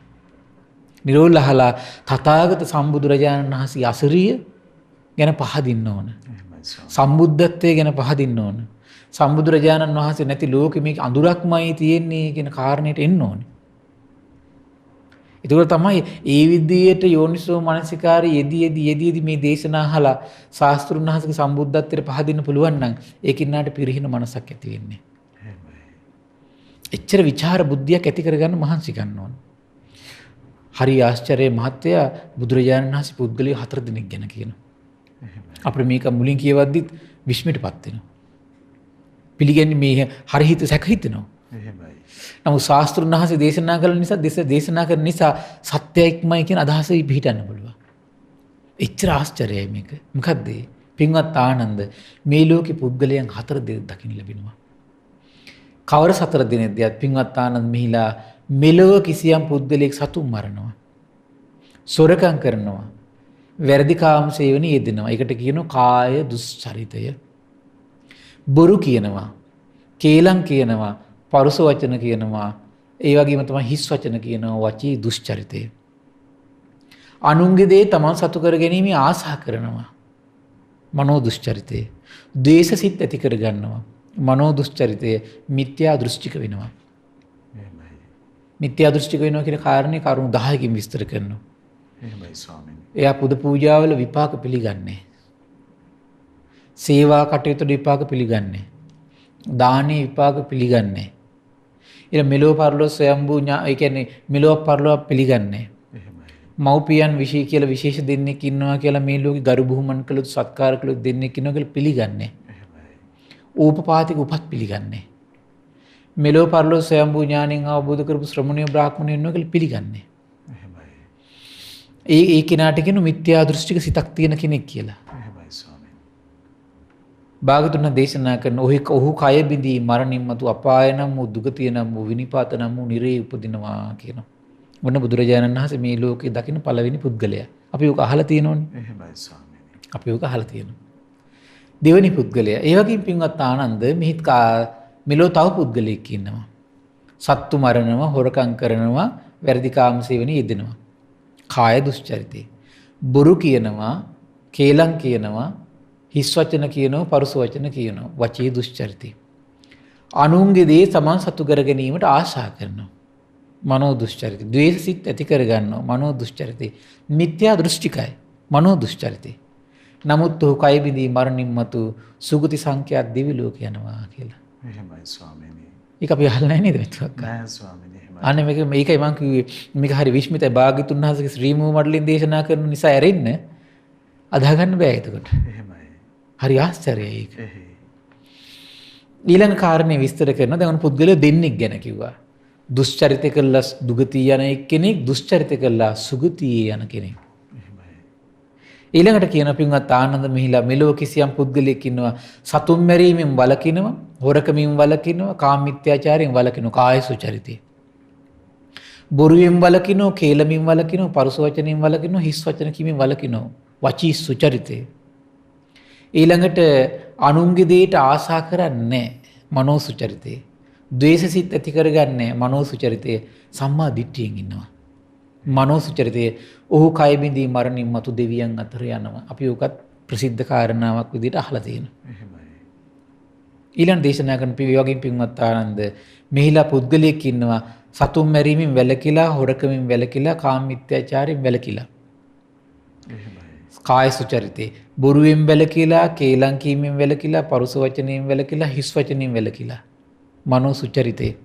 නිරවුල් අහලා තථාගත සම්බුදුරජාණන් වහන්සේ අසරිය ගැන පහදින්න ඕන. එහෙමයි ස්වාමීනි. සම්බුද්ධත්වයේ ගැන පහදින්න ඕන. සම්බුදුරජාණන් වහන්සේ නැති ලෝකෙ මේක අඳුරක්මයි තියෙන්නේ කියන කාරණයට එන්න ඕනේ. ඒක තමයි ඒ විදියට යෝනිසෝ මනසිකාරී යෙදී මේ දේශනා අහලා ශාස්ත්‍රුන් වහන්සේගේ සම්බුද්ධත්වයට පහදින්න පුළුවන් නම් ඒකින් නාට පිරිහින මනසක් ඇති වෙන්නේ. එහෙමයි. එච්චර විචාර බුද්ධියක් ඇති කරගන්න මහන්සි ගන්න ඕන. හරි ආශ්චර්ය මහත්ය බුදුරජාණන් වහන්සේ පුද්ගලයෝ 4 දෙනෙක් ගැන කියනවා. අපිට මේක මුලින් කියවද්දිත් විශ්මයටපත් වෙනවා. පිළිගන්නේ මේ හරි හිත සැක හිතෙනවා. එහෙමයි. නමුත් ශාස්ත්‍රුන් වහන්සේ දේශනා කළ නිසා දේශනා කරන නිසා සත්‍යයක්මයි කියන අදහස පිළිටන්න පුළුවන්. එච්චර ආශ්චර්යයි මේක. මොකද්ද? පින්වත් ආනන්ද මේ ලෝකේ පුද්ගලයන් 4 දෙනෙක් දකින්න ලැබෙනවා. කවර 4 දෙනෙක්ද? පින්වත් ආනන්ද මෙහිලා මෙලොව කිසියම් පුද්ගලයෙක් සතුන් මරනවා. සොරකම් කරනවා. වැරදි කාම සේවනයේ යෙදෙනවා. ඒකට කියනවා කාය දුස්චරිතය. බොරු කියනවා. කේලම් කියනවා. පරුස වචන කියනවා. ඒ වගේම තමයි හිස් වචන කියනවා. වචී දුස්චරිතය. අනුන්ගේ දේ තමන් සතු කර ගැනීම ආසා කරනවා. මනෝ දුස්චරිතය. ද්වේෂසිත ඇති කර ගන්නවා. මනෝ දුස්චරිතය මිත්‍යා දෘෂ්ටික වෙනවා. එහෙමයි. මිත්‍යා දෘෂ්ටික වෙනවා කියන කාරණේ කරුණු 10කින් විස්තර කරනවා. එහෙමයි ස්වාමීනි. එයා පුද පූජාවල විපාක පිළිගන්නේ. සේවා කටයුතු විපාක පිළිගන්නේ. දානීය විපාක පිළිගන්නේ. ඊළ මෙලෝ පරලෝ ස්වයම්බු ඒ කියන්නේ මෙලෝ පරලෝ පිළිගන්නේ. එහෙමයි. මව්පියන් විශේෂ කියලා විශේෂ දෙන්නෙක් ඉන්නවා කියලා මේ ලෝකේ ගරු බුහුමන් කළොත් සත්කාර කළොත් දෙන්නෙක් ඉන්නවා කියලා පිළිගන්නේ. එහෙමයි. ඕපපාතික උපත් පිළිගන්නේ. මෙලෝ පරලෝ ස්වයම්බු ඥාණයෙන් අවබෝධ කරපු ශ්‍රමණීය බ්‍රාහ්මණයෝ ඉන්නවා කියලා පිළිගන්නේ. ඒ කෙනාට කියන මිත්‍යා දෘෂ්ටික සිතක් තියෙන කෙනෙක් කියලා. එහෙමයි ස්වාමීනි. භාගතුන් දේශනා කරන ඔහු කය බිඳී මරණින් මතු අපාය නම් වූ දුගතිය නම් වූ විනිපාත නම් වූ නිරේ උපදිනවා කියනවා. මොන බුදුරජාණන් වහන්සේ මේ ලෝකේ දකින්න පළවෙනි පුද්ගලයා. අපි උක අහලා තියෙනෝනේ. එහෙමයි ස්වාමීනි. අපි උක අහලා තියෙනවා. දෙවෙනි පුද්ගලයා. ඒ වගේම පින්වත් ආනන්ද මිහිත් මෙලෝ තව පුද්ගලයෙක් ඉන්නවා. සත්තු මරනවා, හොරකම් කරනවා, වැරදි කාම සේවනයේ යෙදෙනවා. කාය දුස්චරිතේ. බොරු කියනවා, කේලම් කියනවා, හිස් වචන කියනවා, පරුස වචන කියනවා. වචී දුස්චරිතේ. අනුන්ගේ දේ තමන් සතු කර ගැනීමට ආශා කරනවා. මනෝ දුස්චරිතේ. ද්වේෂසිත ඇති කර ගන්නවා. මනෝ දුස්චරිතේ. මිත්‍යා දෘෂ්ටිකයි. මනෝ දුස්චරිතේ. නමුත් ඔහු කය බිඳී මරණින් මතු සුගති සංඛ්‍යාත දිවි ලෝක යනවා කියලා. එහෙමයි ස්වාමීනි. ඒක අපි අහලා නැහැ නේද මෙතනක්? නෑ ස්වාමීනි. එහෙමයි. අනේ මේකයි මම කිව්වේ මේක හරි විශ්මිතයි. භාග්‍යතුන් වහන්සේගේ ශ්‍රී මූ මඩලින් දේශනා කරන නිසා ඇරෙන්න අදා ගන්න බෑ එතකොට. එහෙමයි. හරි ආශ්චර්යයි ඒක. එහේ. ඊළඟ කාරණේ විස්තර කරනවා. දැන් පුද්ගලයෝ දෙන්නෙක් ගැන කිව්වා. දුස්චරිත කළා දුගතිය යන කෙනෙක්, දුස්චරිත කළා සුගතිය යන කෙනෙක්. එහෙමයි. ඊළඟට කියන පින්වත් ආනන්ද මෙහිලා මෙලොව කිසියම් පුද්ගලයෙක් ඉන්නවා සතුන් මැරීමෙන් වළකිනවා, හොරකමින් වළකිනවා, කාමීත්‍යාචාරයෙන් වළකිනවා, කාය සුචරිතය. බොරුවෙන් වළකිනවා, කේලමින් වළකිනවා, පරුස වචනෙන් වළකිනවා, හිස් වචන කිමින් වළකිනවා, වචී සුචරිතය. ඊළඟට අනුන්ගේ දේට ආශා කරන්නේ මනෝ සුචරිතය. ද්වේෂසිත ඇති කරගන්නේ මනෝ සුචරිතය. සම්මා දිට්ඨියෙන් ඉන්නවා. මනෝ සුචරිතය. ඔහු කය බිඳී මරණින් මතු දෙවියන් අතර යනවා. අපි ඔකත් ප්‍රසිද්ධ කාරණාවක් විදිහට අහලා තියෙනවා. එහෙමයි. ඊළඟ දේශනා කරන පියවගින් පින්වත් ආනන්ද මෙහිලා පුද්ගලයෙක් ඉන්නවා සතුන් මැරීමෙන් වැළකීලා, හොරකමින් වැළකීලා, කාම මිත්‍යාචාරයෙන් වැළකීලා. එහෙමයි. කාය සුචරිතේ බොරුවෙන් වැළකීලා, කේලම් කීමෙන් වැළකීලා, පරුස වචනයෙන් වැළකීලා, හිස් වචනයෙන් වැළකීලා. මනෝ සුචරිතේ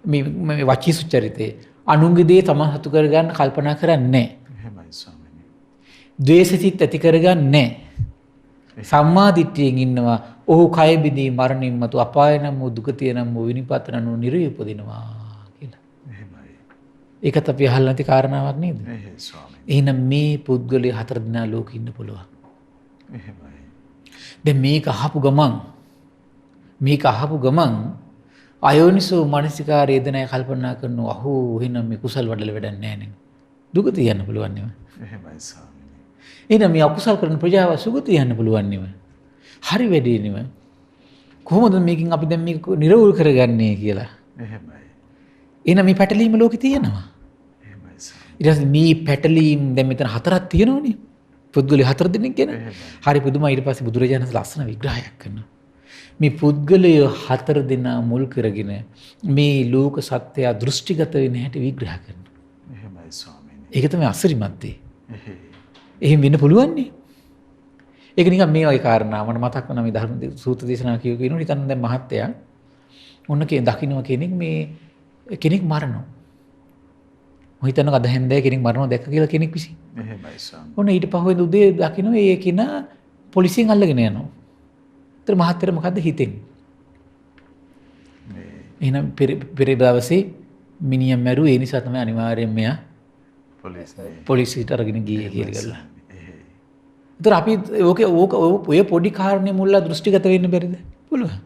මේ වචී සුචරිතේ අනුන්ගේ දේ තමන් හතු කරගන්න කල්පනා කරන්නේ නැහැ. එහෙමයි ස්වාමීනි. ද්වේෂසිත ඇති කරගන්නේ නැහැ. සම්මා දිට්ඨියෙන් ඉන්නවා. ඔහු කය බිඳී මරණින් මතු අපාය නම් වූ දුගතිය නම් වූ විනිපත නම් වූ නිරය උපදිනවා කියලා. එහෙමයි. ඒකත් අපි අහලා නැති කාරණාවක් නේද? එහෙයි ස්වාමීනි. එහෙනම් මේ පුද්ගලයා හතර දිනා ලෝකෙ ඉන්න පුළුවන්. එහෙමයි. දැන් මේක අහපු ගමන් අයෝනිසෝ මනසිකාරය දෙනයි කල්පනා කරනවා. අහෝ එහෙනම් මේ කුසල් වඩල වැඩක් නැහැ නේ. දුගතිය යන්න පුළුවන් නෙව. එහෙමයි ස්වාමීනි. එහෙනම් මේ අකුසල් කරන ප්‍රජාව සුගතිය යන්න පුළුවන් නෙව. හරි වැඩේ නෙව. කොහොමද මේකෙන් අපි දැන් මේක නිරවුල් කරගන්නේ කියලා. එහෙමයි. එහෙනම් මේ පැටලීම ලෝකේ තියෙනවා. එහෙමයි ස්වාමීනි. ඊට පස්සේ මේ පැටලීම් දැන් මෙතන හතරක් තියෙනවනේ. පුද්ගලයා හතර දෙනෙක් ගැන. හරි පුදුමයි. ඊට පස්සේ බුදුරජාණන් ලස්සන විග්‍රහයක් කරනවා. මේ පුද්ගලය හතර දෙනා මුල් කරගෙන මේ ලෝක සත්‍යය දෘෂ්ටිගත වෙන හැටි විග්‍රහ කරනවා. එහෙමයි ස්වාමීනි. ඒක තමයි අසිරිමත් දේ. එහෙයි. එහෙම වෙන්න පුළුවන් නේ. ඒක නිකන් මේ වගේ කාරණා මට මතක් වෙනවා මේ ධර්ම සූත්‍ර දේශනා කියනකොට හිතන්න දැන් මහත්තයා ඔන්න දකින්න කෙනෙක් මරනවා. මම හිතනවා අද හැන්දෑ කෙනෙක් මරනවා දැක්ක කියලා කෙනෙක් විසින්. එහෙමයි ස්වාමීනි. ඔන්න ඊට පහුවෙන් උදේ දකින්න ඒ කෙනා පොලිසියෙන් අල්ලගෙන යනවා. ඒතර මහත්තයාට මොකද්ද හිතෙන්නේ? එහෙනම් පෙර දවසේ මිනිහා මැරුවේ ඒ නිසා තමයි අනිවාර්යයෙන් මෙයා පොලිසියට අරගෙන ගියේ කියලා ගල්ලා. ඒතර අපි ඔය පොඩි කාරණේ මුල්ලා දෘෂ්ටිගත වෙන්න බැරිද? පුළුවන්.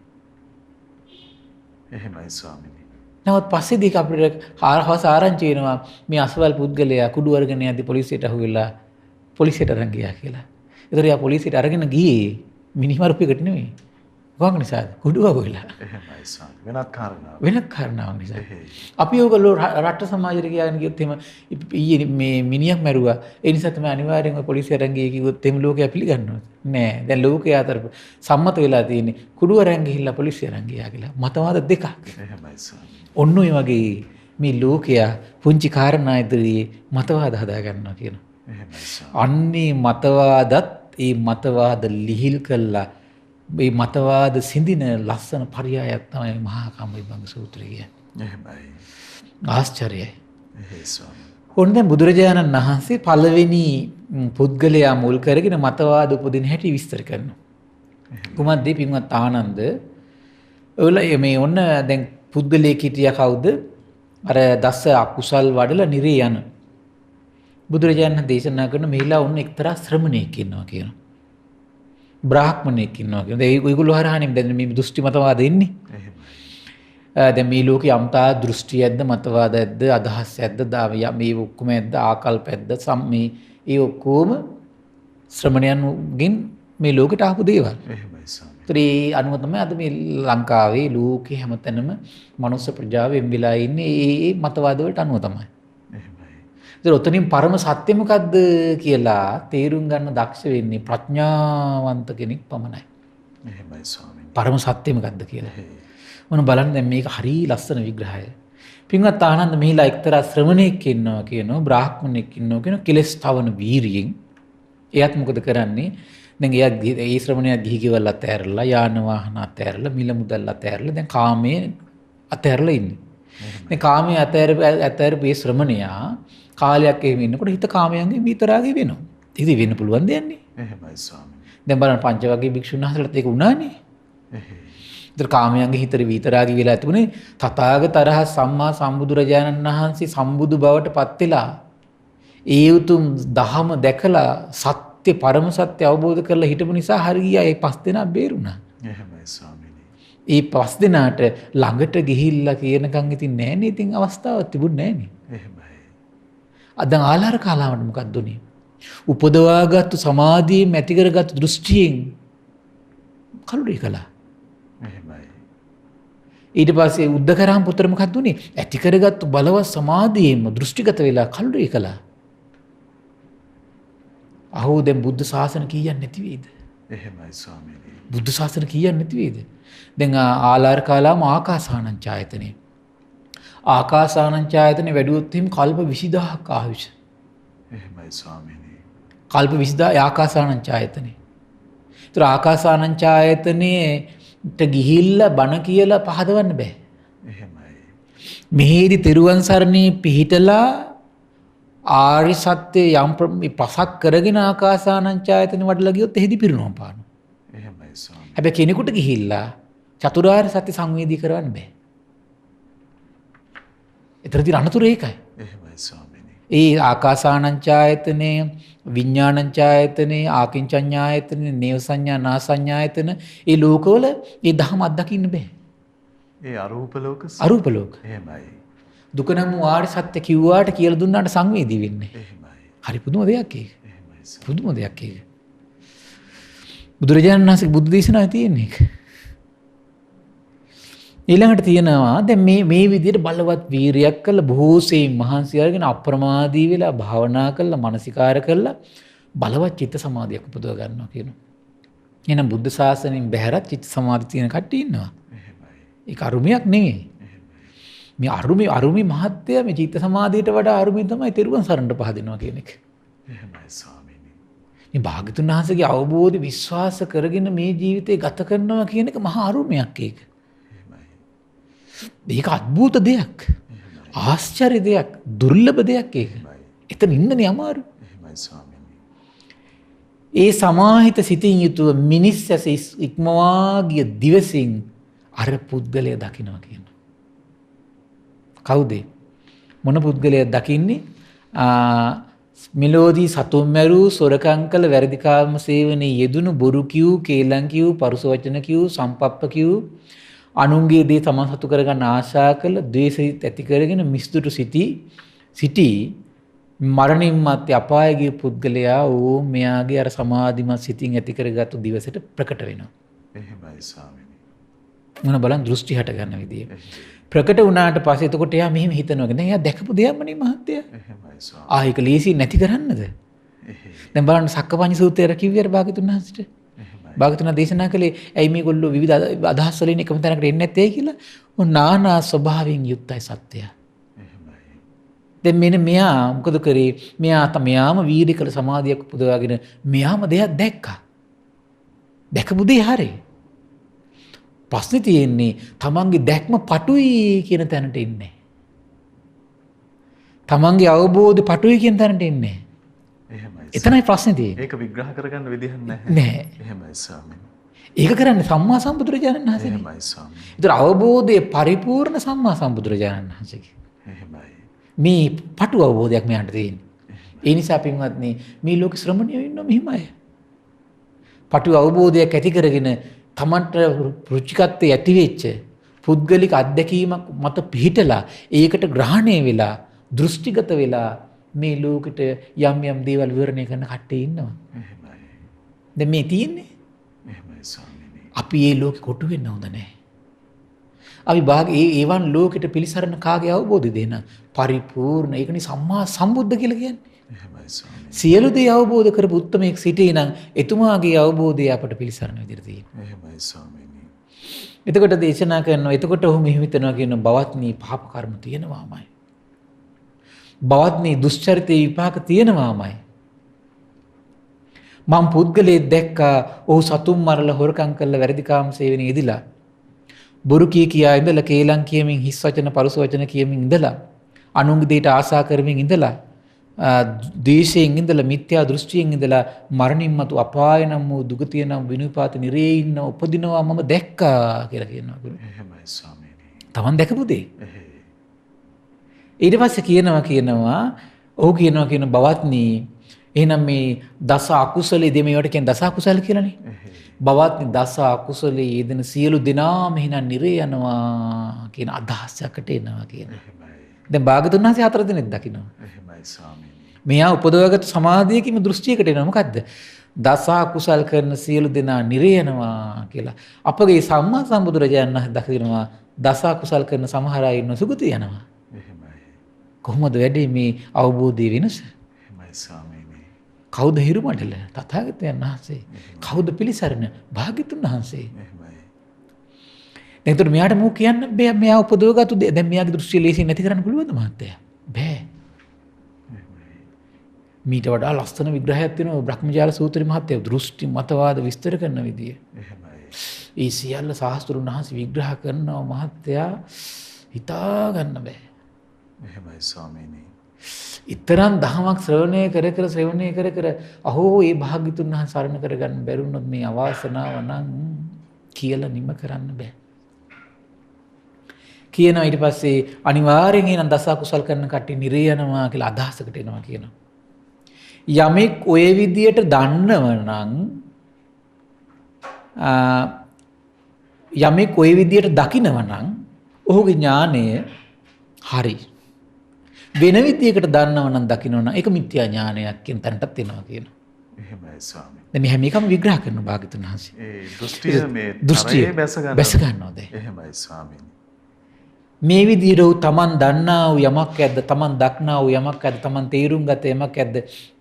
එහෙමයි ස්වාමීනි. නමුත් පස්සේදී අපිට හවස ආරංචි වෙනවා මේ අසවල් පුද්ගලයා කුඩු අරගෙන යද්දි පොලිසියට අහුවෙලා පොලිසියට අරන් ගියා කියලා. ඒතර යා පොලිසියට අරගෙන ගියේ මිනිමරුපෙකට නෙමෙයි. මොකක් නිසාද? කුඩු අහුවෙලා. එහෙමයි ස්වාමීනි. වෙනත් කාරණාවක්. වෙනත් කාරණාවක් නිසා. අපි ඕගොල්ලෝ රට සමාජයට ගියාගෙන ගියොත් එහෙම ඊයේ මේ මිනිහක් මැරුවා. ඒ නිසා තමයි අනිවාර්යෙන් ඔය පොලිසිය අරන් ගියේ කිව්වොත් එහෙම ලෝකයා පිළිගන්නවද? නෑ. දැන් ලෝකයා අතර සම්මත වෙලා තියෙන්නේ කුඩු අරන් ගිහිල්ලා පොලිසිය අරන් ගියා කියලා. මතවාද දෙකක්. එහෙමයි ස්වාමීනි. ඔන්න ඔය වගේ මේ ලෝකයා පුංචි කාරණා ඉදිරියේ මතවාද හදා ගන්නවා කියනවා. එහෙමයි ස්වාමීනි. අන්නේ මතවාදත් ඒ මතවාද ලිහිල් කළා මේ මතවාද සිඳින ලස්සන පරයයක් තමයි මහා කම්මවිභංග සූත්‍රය කියන්නේ. එහෙමයි. ආශ්චර්යයි. එහෙයි ස්වාමීනි. ඔන්න දැන් බුදුරජාණන් වහන්සේ පළවෙනි පුද්ගලයා මුල් කරගෙන මතවාද උපදින හැටි විස්තර කරනවා. කුමද්ද පින්වත් ආනන්ද ඔයලා මේ ඔන්න දැන් පුද්ගලයෙක් හිටියා කවුද? අර දස අකුසල් වඩලා නිරේ යන. බුදුරජාණන් දේශනා කරන මෙහිලා ඔන්න එක්තරා ශ්‍රමණයෙක් ඉන්නවා කියනවා. බ්‍රාහ්මණයෙක් ඉන්නවා කියනවා. දැන් ඒගොල්ලෝ හරහානේ දැන් මේ දෘෂ්ටි මතවාද ඉන්නේ. එහෙමයි. දැන් මේ ලෝකේ යම්තා දෘෂ්ටියක්ද මතවාදයක්ද අදහසක්ද මේ ඔක්කොම ඇද්ද ආකල්පයක්ද මේ ඒ ඔක්කොම ශ්‍රමණයන්ගෙන් මේ ලෝකෙට ආපු දේවල්. එහෙමයි ස්වාමීනි. ඒ අනුව තමයි අද මේ ලංකාවේ ලෝකේ හැමතැනම මනුස්ස ප්‍රජාව වෙම්බිලා ඉන්නේ ඒ මතවාද වලට අනුව තමයි. එහෙමයි. ඒතර ඔතනින් පරම සත්‍ය මොකද්ද කියලා තේරුම් ගන්න දක්ෂ වෙන්නේ ප්‍රඥාවන්ත කෙනෙක් පමණයි. එහෙමයි ස්වාමීනි. පරම සත්‍ය මොකද්ද කියලා. මොන බලන්න දැන් මේක හරිය ලස්සන විග්‍රහය. පින්වත් ආනන්ද මෙහිලා එක්තරා ශ්‍රමණෙක් ඉන්නවා කියනවා බ්‍රාහ්මණෙක් ඉන්නවා කියනවා කෙලස් තවන වීරියෙන්. එයාත් මොකද කරන්නේ? දැන් එයා ඒ ශ්‍රමණයා ගිහි ගෙවල් අතෑරලා යාන වාහන අතෑරලා මිල මුදල් අතෑරලා දැන් කාමයේ අතෑරලා ඉන්නේ. දැන් කාමයේ අතෑරපු ඒ ශ්‍රමණයා කාලයක් එහෙම ඉන්නකොට හිත කාමයන්ගේ විතරාගේ වෙනවා. ඉතින් වෙන්න පුළුවන් දෙයක් නේ. එහෙමයි ස්වාමීනි. දැන් බලන්න පංචවග්ගයේ භික්ෂුන් වහන්සේලාට ඒක වුණානේ. එහෙයි. ඒතර කාමයන්ගේ හිතේ විතරාගි වෙලා තිබුණේ තථාගතරහ සම්මා සම්බුදුරජාණන් වහන්සේ සම්බුදු බවට පත් වෙලා ඒ උතුම් දහම දැකලා සත්‍ය පරම සත්‍ය අවබෝධ කරලා හිටපු නිසා හරිය ඒ පස් දෙනා බේරුණා. එහෙමයි ස්වාමීනි. ඒ පස් දෙනාට ළඟට ගිහිල්ලා කියනකම් ඉතින් නෑනේ ඉතින් අවස්ථාවක් තිබුණේ නෑනේ. එහෙමයි. අද ආලාර කාලාවට මොකක්ද උනේ? උපදවාගත්තු සමාධියෙන් ඇති කරගත්තු දෘෂ්ටියෙන් කලුරේ කළා. එහෙමයි. ඊට පස්සේ උද්දකරාම පුත්‍ර මොකක්ද උනේ? ඇති කරගත්තු බලවත් සමාධියෙම දෘෂ්ටිගත වෙලා කල්ුරේ කළා. අහෝ දැන් බුද්ධ ශාසන කීයක් නැති වෙයිද? එහෙමයි ස්වාමීනි. බුද්ධ ශාසන කීයක් නැති වෙයිද? දැන් ආලාර කාලාම ආකාසානංචායතනෙ. ආකාසානංචායතනෙ වැඩුවොත් හිම කල්ප 20000ක් ආයුෂ. එහෙමයි ස්වාමීනි. කල්ප 20000 ආකාසානංචායතනෙ. ඒතර ආකාසානංචායතනෙට ගිහිල්ලා බණ කියලා පහදවන්න බෑ. එහෙමයි. මෙහෙදි තෙරුවන් සරණේ පිහිටලා ආරි සත්‍ය යම් පසක් කරගෙන ආකාසානංචායතනෙ වඩලා ගියොත් එහෙදි පිරිනොම් පානවා. එහෙමයි ස්වාමීනි. හැබැයි කෙනෙකුට ගිහිල්ලා චතුරාර්ය සත්‍ය සංවේදී කරවන්න බෑ. එතරම් අනතුරු ඒකයි. එහෙමයි ස්වාමීනි. ඒ ආකාසානංචායතනේ විඥානංචායතනේ ආකින්චඤ්ඤායතනේ නේව සංඥා නා සංඥායතන ඒ ලෝකවල ඒ ධහම අත්දකින්න බෑ. ඒ අරූප ලෝක අරූප ලෝක. එහෙමයි. දුක නම් ආර්ය සත්‍ය කිව්වාට කියලා දුන්නාට සංවේදී වෙන්නේ. එහෙමයි. හරි පුදුම දෙයක් ඒක. එහෙමයි ස්වාමීනි. පුදුම දෙයක් ඒක. බුදුරජාණන් වහන්සේ බුදු දේශනාවේ තියෙන එක. ඊළඟට තියෙනවා දැන් මේ විදිහට බලවත් වීරියක් කළ බොහෝසේ මහන්සි අරගෙන අප්‍රමාදී වෙලා භාවනා කළා මානසිකාර කළා බලවත් චිත්ත සමාධියක් උපදව ගන්නවා කියනවා. එහෙනම් බුද්ධ ශාසනයෙන් බැහැරත් චිත්ත සමාධි තියෙන කට්ටිය ඉන්නවා. එහෙමයි. ඒක අරුමයක් නෙවෙයි. මේ අරුමි මහත්ය මේ චිත්ත සමාධියට වඩා අරුමි තමයි තෙරුවන් සරණට පහදිනවා කියන එක. එහෙමයි ස්වාමීනි. මේ භාග්‍යතුන් වහන්සේගේ අවබෝධ විශ්වාස කරගෙන මේ ජීවිතේ ගත කරනවා කියන එක මහා අරුමයක් ඒක. ඒක අద్භූත දෙයක්. ආශ්චර්ය දෙයක්. දුර්ලභ දෙයක් ඒක. එතන ඉන්නනේ අමාරු. එහෙමයි ස්වාමීනි. ඒ සමාහිත සිතින් යුතුව මිනිස් ඇස ඉක්මවා ගිය දිවසින් අර පුද්ගලයා දකිනවා කියනවා. කවුද? මොන පුද්ගලයා දකින්නේ? මෙලෝදී සතුම් මැරු සොරකම් කළ වැරදිකාම සේවනයේ යෙදුණු බොරු කිව්, කේලම් කිව්, පරුස වචන කිව්, සම්පප්ප කිව් අනුන්ගේ දේ තමන් සතු කරගන්න ආශා කළ ද්වේෂිත ඇති කරගෙන මිස්දුට සිටි මරණින් මත්තේ අපාය ගිය පුද්ගලයා මෙයාගේ අර සමාධිමත් සිතින් ඇති කරගත්තු දිවසට ප්‍රකට වෙනවා. එහෙමයි ස්වාමීනි. මොන බලන් දෘෂ්ටි හට ගන්න විදිය. ප්‍රකට වුණාට පස්සේ එතකොට එයා මෙහෙම හිතනවා නේද? එයා දැකපු දෙයක්මනේ මහත්තයා. එහෙමයි ස්වාමීනි. ඒක ලීසි නැති කරන්නද? දැන් බලන්න සක්කපඤ්ඤ සූත්‍රය කිව්වියර භාගතුන් වහන්සේට. භාගතුන් දේශනා කළේ ඇයි මේගොල්ලෝ විවිධ අදහස් වලින් එකම තැනකට එන්නේ නැත්තේ කියලා. නානා ස්වභාවයෙන් යුක්තයි සත්‍යය. එහෙමයි. දැන් මෙන්න මෙයා මොකද කරේ? මෙයාම වීර්ය කළ සමාධියක් උපදවාගෙන මෙයාම දෙයක් දැක්කා. දැකපු දේ හරි. ප්‍රශ්නේ තියෙන්නේ තමන්ගේ දැක්ම පටුයි කියන තැනට ඉන්නේ. තමන්ගේ අවබෝධය පටුයි කියන තැනට ඉන්නේ. එහෙමයි. එතනයි ප්‍රශ්නේ තියෙන්නේ. ඒක විග්‍රහ කරගන්න විදිහක් නැහැ. නැහැ. එහෙමයි ස්වාමීනි. ඒක කරන්නේ සම්මා සම්බුදුරජාණන් වහන්සේ. එහෙමයි ස්වාමීනි. ඒතර අවබෝධයේ පරිපූර්ණ සම්මා සම්බුදුරජාණන් වහන්සේගේ. එහෙමයි. මේ පටු අවබෝධයක් මෙයාට තියෙන්නේ. ඒ නිසා පින්වත්නි මේ ලෝක ශ්‍රමණයෝ ඉන්නවා මෙහිමයි. පටු අවබෝධයක් ඇති කරගෙන තමන්ට රුචිකත්වයේ ඇති වෙච්ච පුද්ගලික අත්දැකීමක් මත පිහිටලා ඒකට ග්‍රහණය වෙලා දෘෂ්ටිගත වෙලා මේ ලෝකෙට යම් දේවල් විවරණය කරන කට්ටිය ඉන්නවා. එහෙමයි. දැන් මේ තියෙන්නේ එහෙමයි ස්වාමීනි. අපි මේ ලෝකෙ කොටු වෙන්න හොඳ නැහැ. අපි ඒවන් ලෝකෙට පිළිසරණ කාගේ අවබෝධය දෙන පරිපූර්ණ ඒකනේ සම්මා සම්බුද්ධ කියලා කියන්නේ. එහෙමයි ස්වාමීනි. සියලු දේ අවබෝධ කරපු උත්තමයෙක් සිටී නම් එතුමාගේ අවබෝධය අපට පිළිසරණ විදිහට තියෙනවා. එහෙමයි ස්වාමීනි. එතකොට දේශනා කරනවා එතකොට ඔහු මෙහෙම හිතනවා කියන බවත්නි පාප කර්ම තියෙනවාමයි. බවත්නි දුෂ්චරිතේ විපාක තියෙනවාමයි. මම පුද්ගලයෙක් දැක්කා ඔහු සතුම් මරලා හොරකම් කරලා වැරදිකාම සේවනයේ යෙදිලා බොරු කියා ඉඳලා කේලම් කියමින් හිස් වචන පරුස වචන කියමින් ඉඳලා අනුන්ගේ දෙයට ආසා කරමින් ඉඳලා ද්වේෂයෙන් ඉඳලා මිත්‍යා දෘෂ්ටියෙන් ඉඳලා මරණින් මතු අපාය නම් වූ දුගතිය නම් විනුපාත නිරේ ඉන්න උපදිනවා මම දැක්කා කියලා කියනවා. එහෙමයි ස්වාමීනි. තමන් දැකපු දේ. ඊට පස්සේ කියනවා ඔහු කියන බවත්නි එහෙනම් මේ දස අකුසලයේ දෙමේවට කියන දස අකුසල කියලානේ. බවත්නි දස අකුසලයේ යෙදෙන සියලු දෙනාම එහෙනම් නිරේ යනවා කියන අදහසකට එනවා කියන. දැන් භාගතුන් වහන්සේ හතර දිනක් දකින්නවා. එහෙමයි ස්වාමීනි. මෙයා උපදවගත් සමාධියකින් දෘෂ්ටියකට එනවා. මොකද්ද? දස කුසල් කරන සියලු දෙනා නිරේ යනවා කියලා. අපගේ සම්මා සම්බුදුරජාණන් වහන්සේ දකිනවා දස කුසල් කරන සමහර අය ඉන්න සුගතිය යනවා. එහෙමයි. කොහොමද වැඩි මේ අවබෝධයේ වෙනස? එහෙමයි ස්වාමීනි. කවුද හිරුමඩල? තථාගතයන් වහන්සේ. කවුද පිළිසරණ? භාග්‍යතුන් වහන්සේ. එහෙමයි. එතකොට මෙයාට මෝ කියන්න බෑ මෙයා උපදවගත්තු දේ. දැන් මෙයාගේ දෘෂ්ටිය ලේසියෙන් නැති කරන්න පුළුවන්ද මහත්තයා? බෑ. මීට වඩා ලස්සන විග්‍රහයක් තියෙනවා බ්‍රහ්මජාල සූත්‍රයේ මහත්තයා දෘෂ්ටි මතවාද විස්තර කරන විදිය. එහෙමයි. ඒ සියල්ල ශාස්ත්‍රුන් වහන්සේ විග්‍රහ කරනවා මහත්තයා හිතා ගන්න බෑ. එහෙමයි ස්වාමීනි. ඊතරම් දහමක් ශ්‍රවණය කර කර අහෝ ඒ භාග්‍යතුන් වහන්සේ සරණ කරගන්න බැරුණොත් මේ අවාසනාව නම් කියලා නිම කරන්න බෑ. කියනවා ඊට පස්සේ අනිවාර්යෙන් එන දස කුසල් කරන කට්ටිය නිරේ යනවා කියලා අදහසකට එනවා කියනවා. යමෙක් ඔය විදියට දන්නව නම් යමෙක් ඔය විදියට දකිනව නම් ඔහුගේ ඥානය හරි. වෙන විදියකට දන්නව නම් දකිනව නම් ඒක මිත්‍යා ඥානයක් කියන තැනටත් එනවා කියනවා. එහෙමයි ස්වාමීනි. දැන් මේ හැම එකම විග්‍රහ කරන භාග්‍යතුන් වහන්සේ. ඒ දෘෂ්ටිය මේ තරයේ බැස ගන්නවා දැන්. එහෙමයි ස්වාමීනි. මේ විදිහට උ තමන් දන්නා වූ යමක් ඇද්ද තමන් දක්නා වූ යමක් ඇද්ද තමන් තේරුම් ගත යමක් ඇද්ද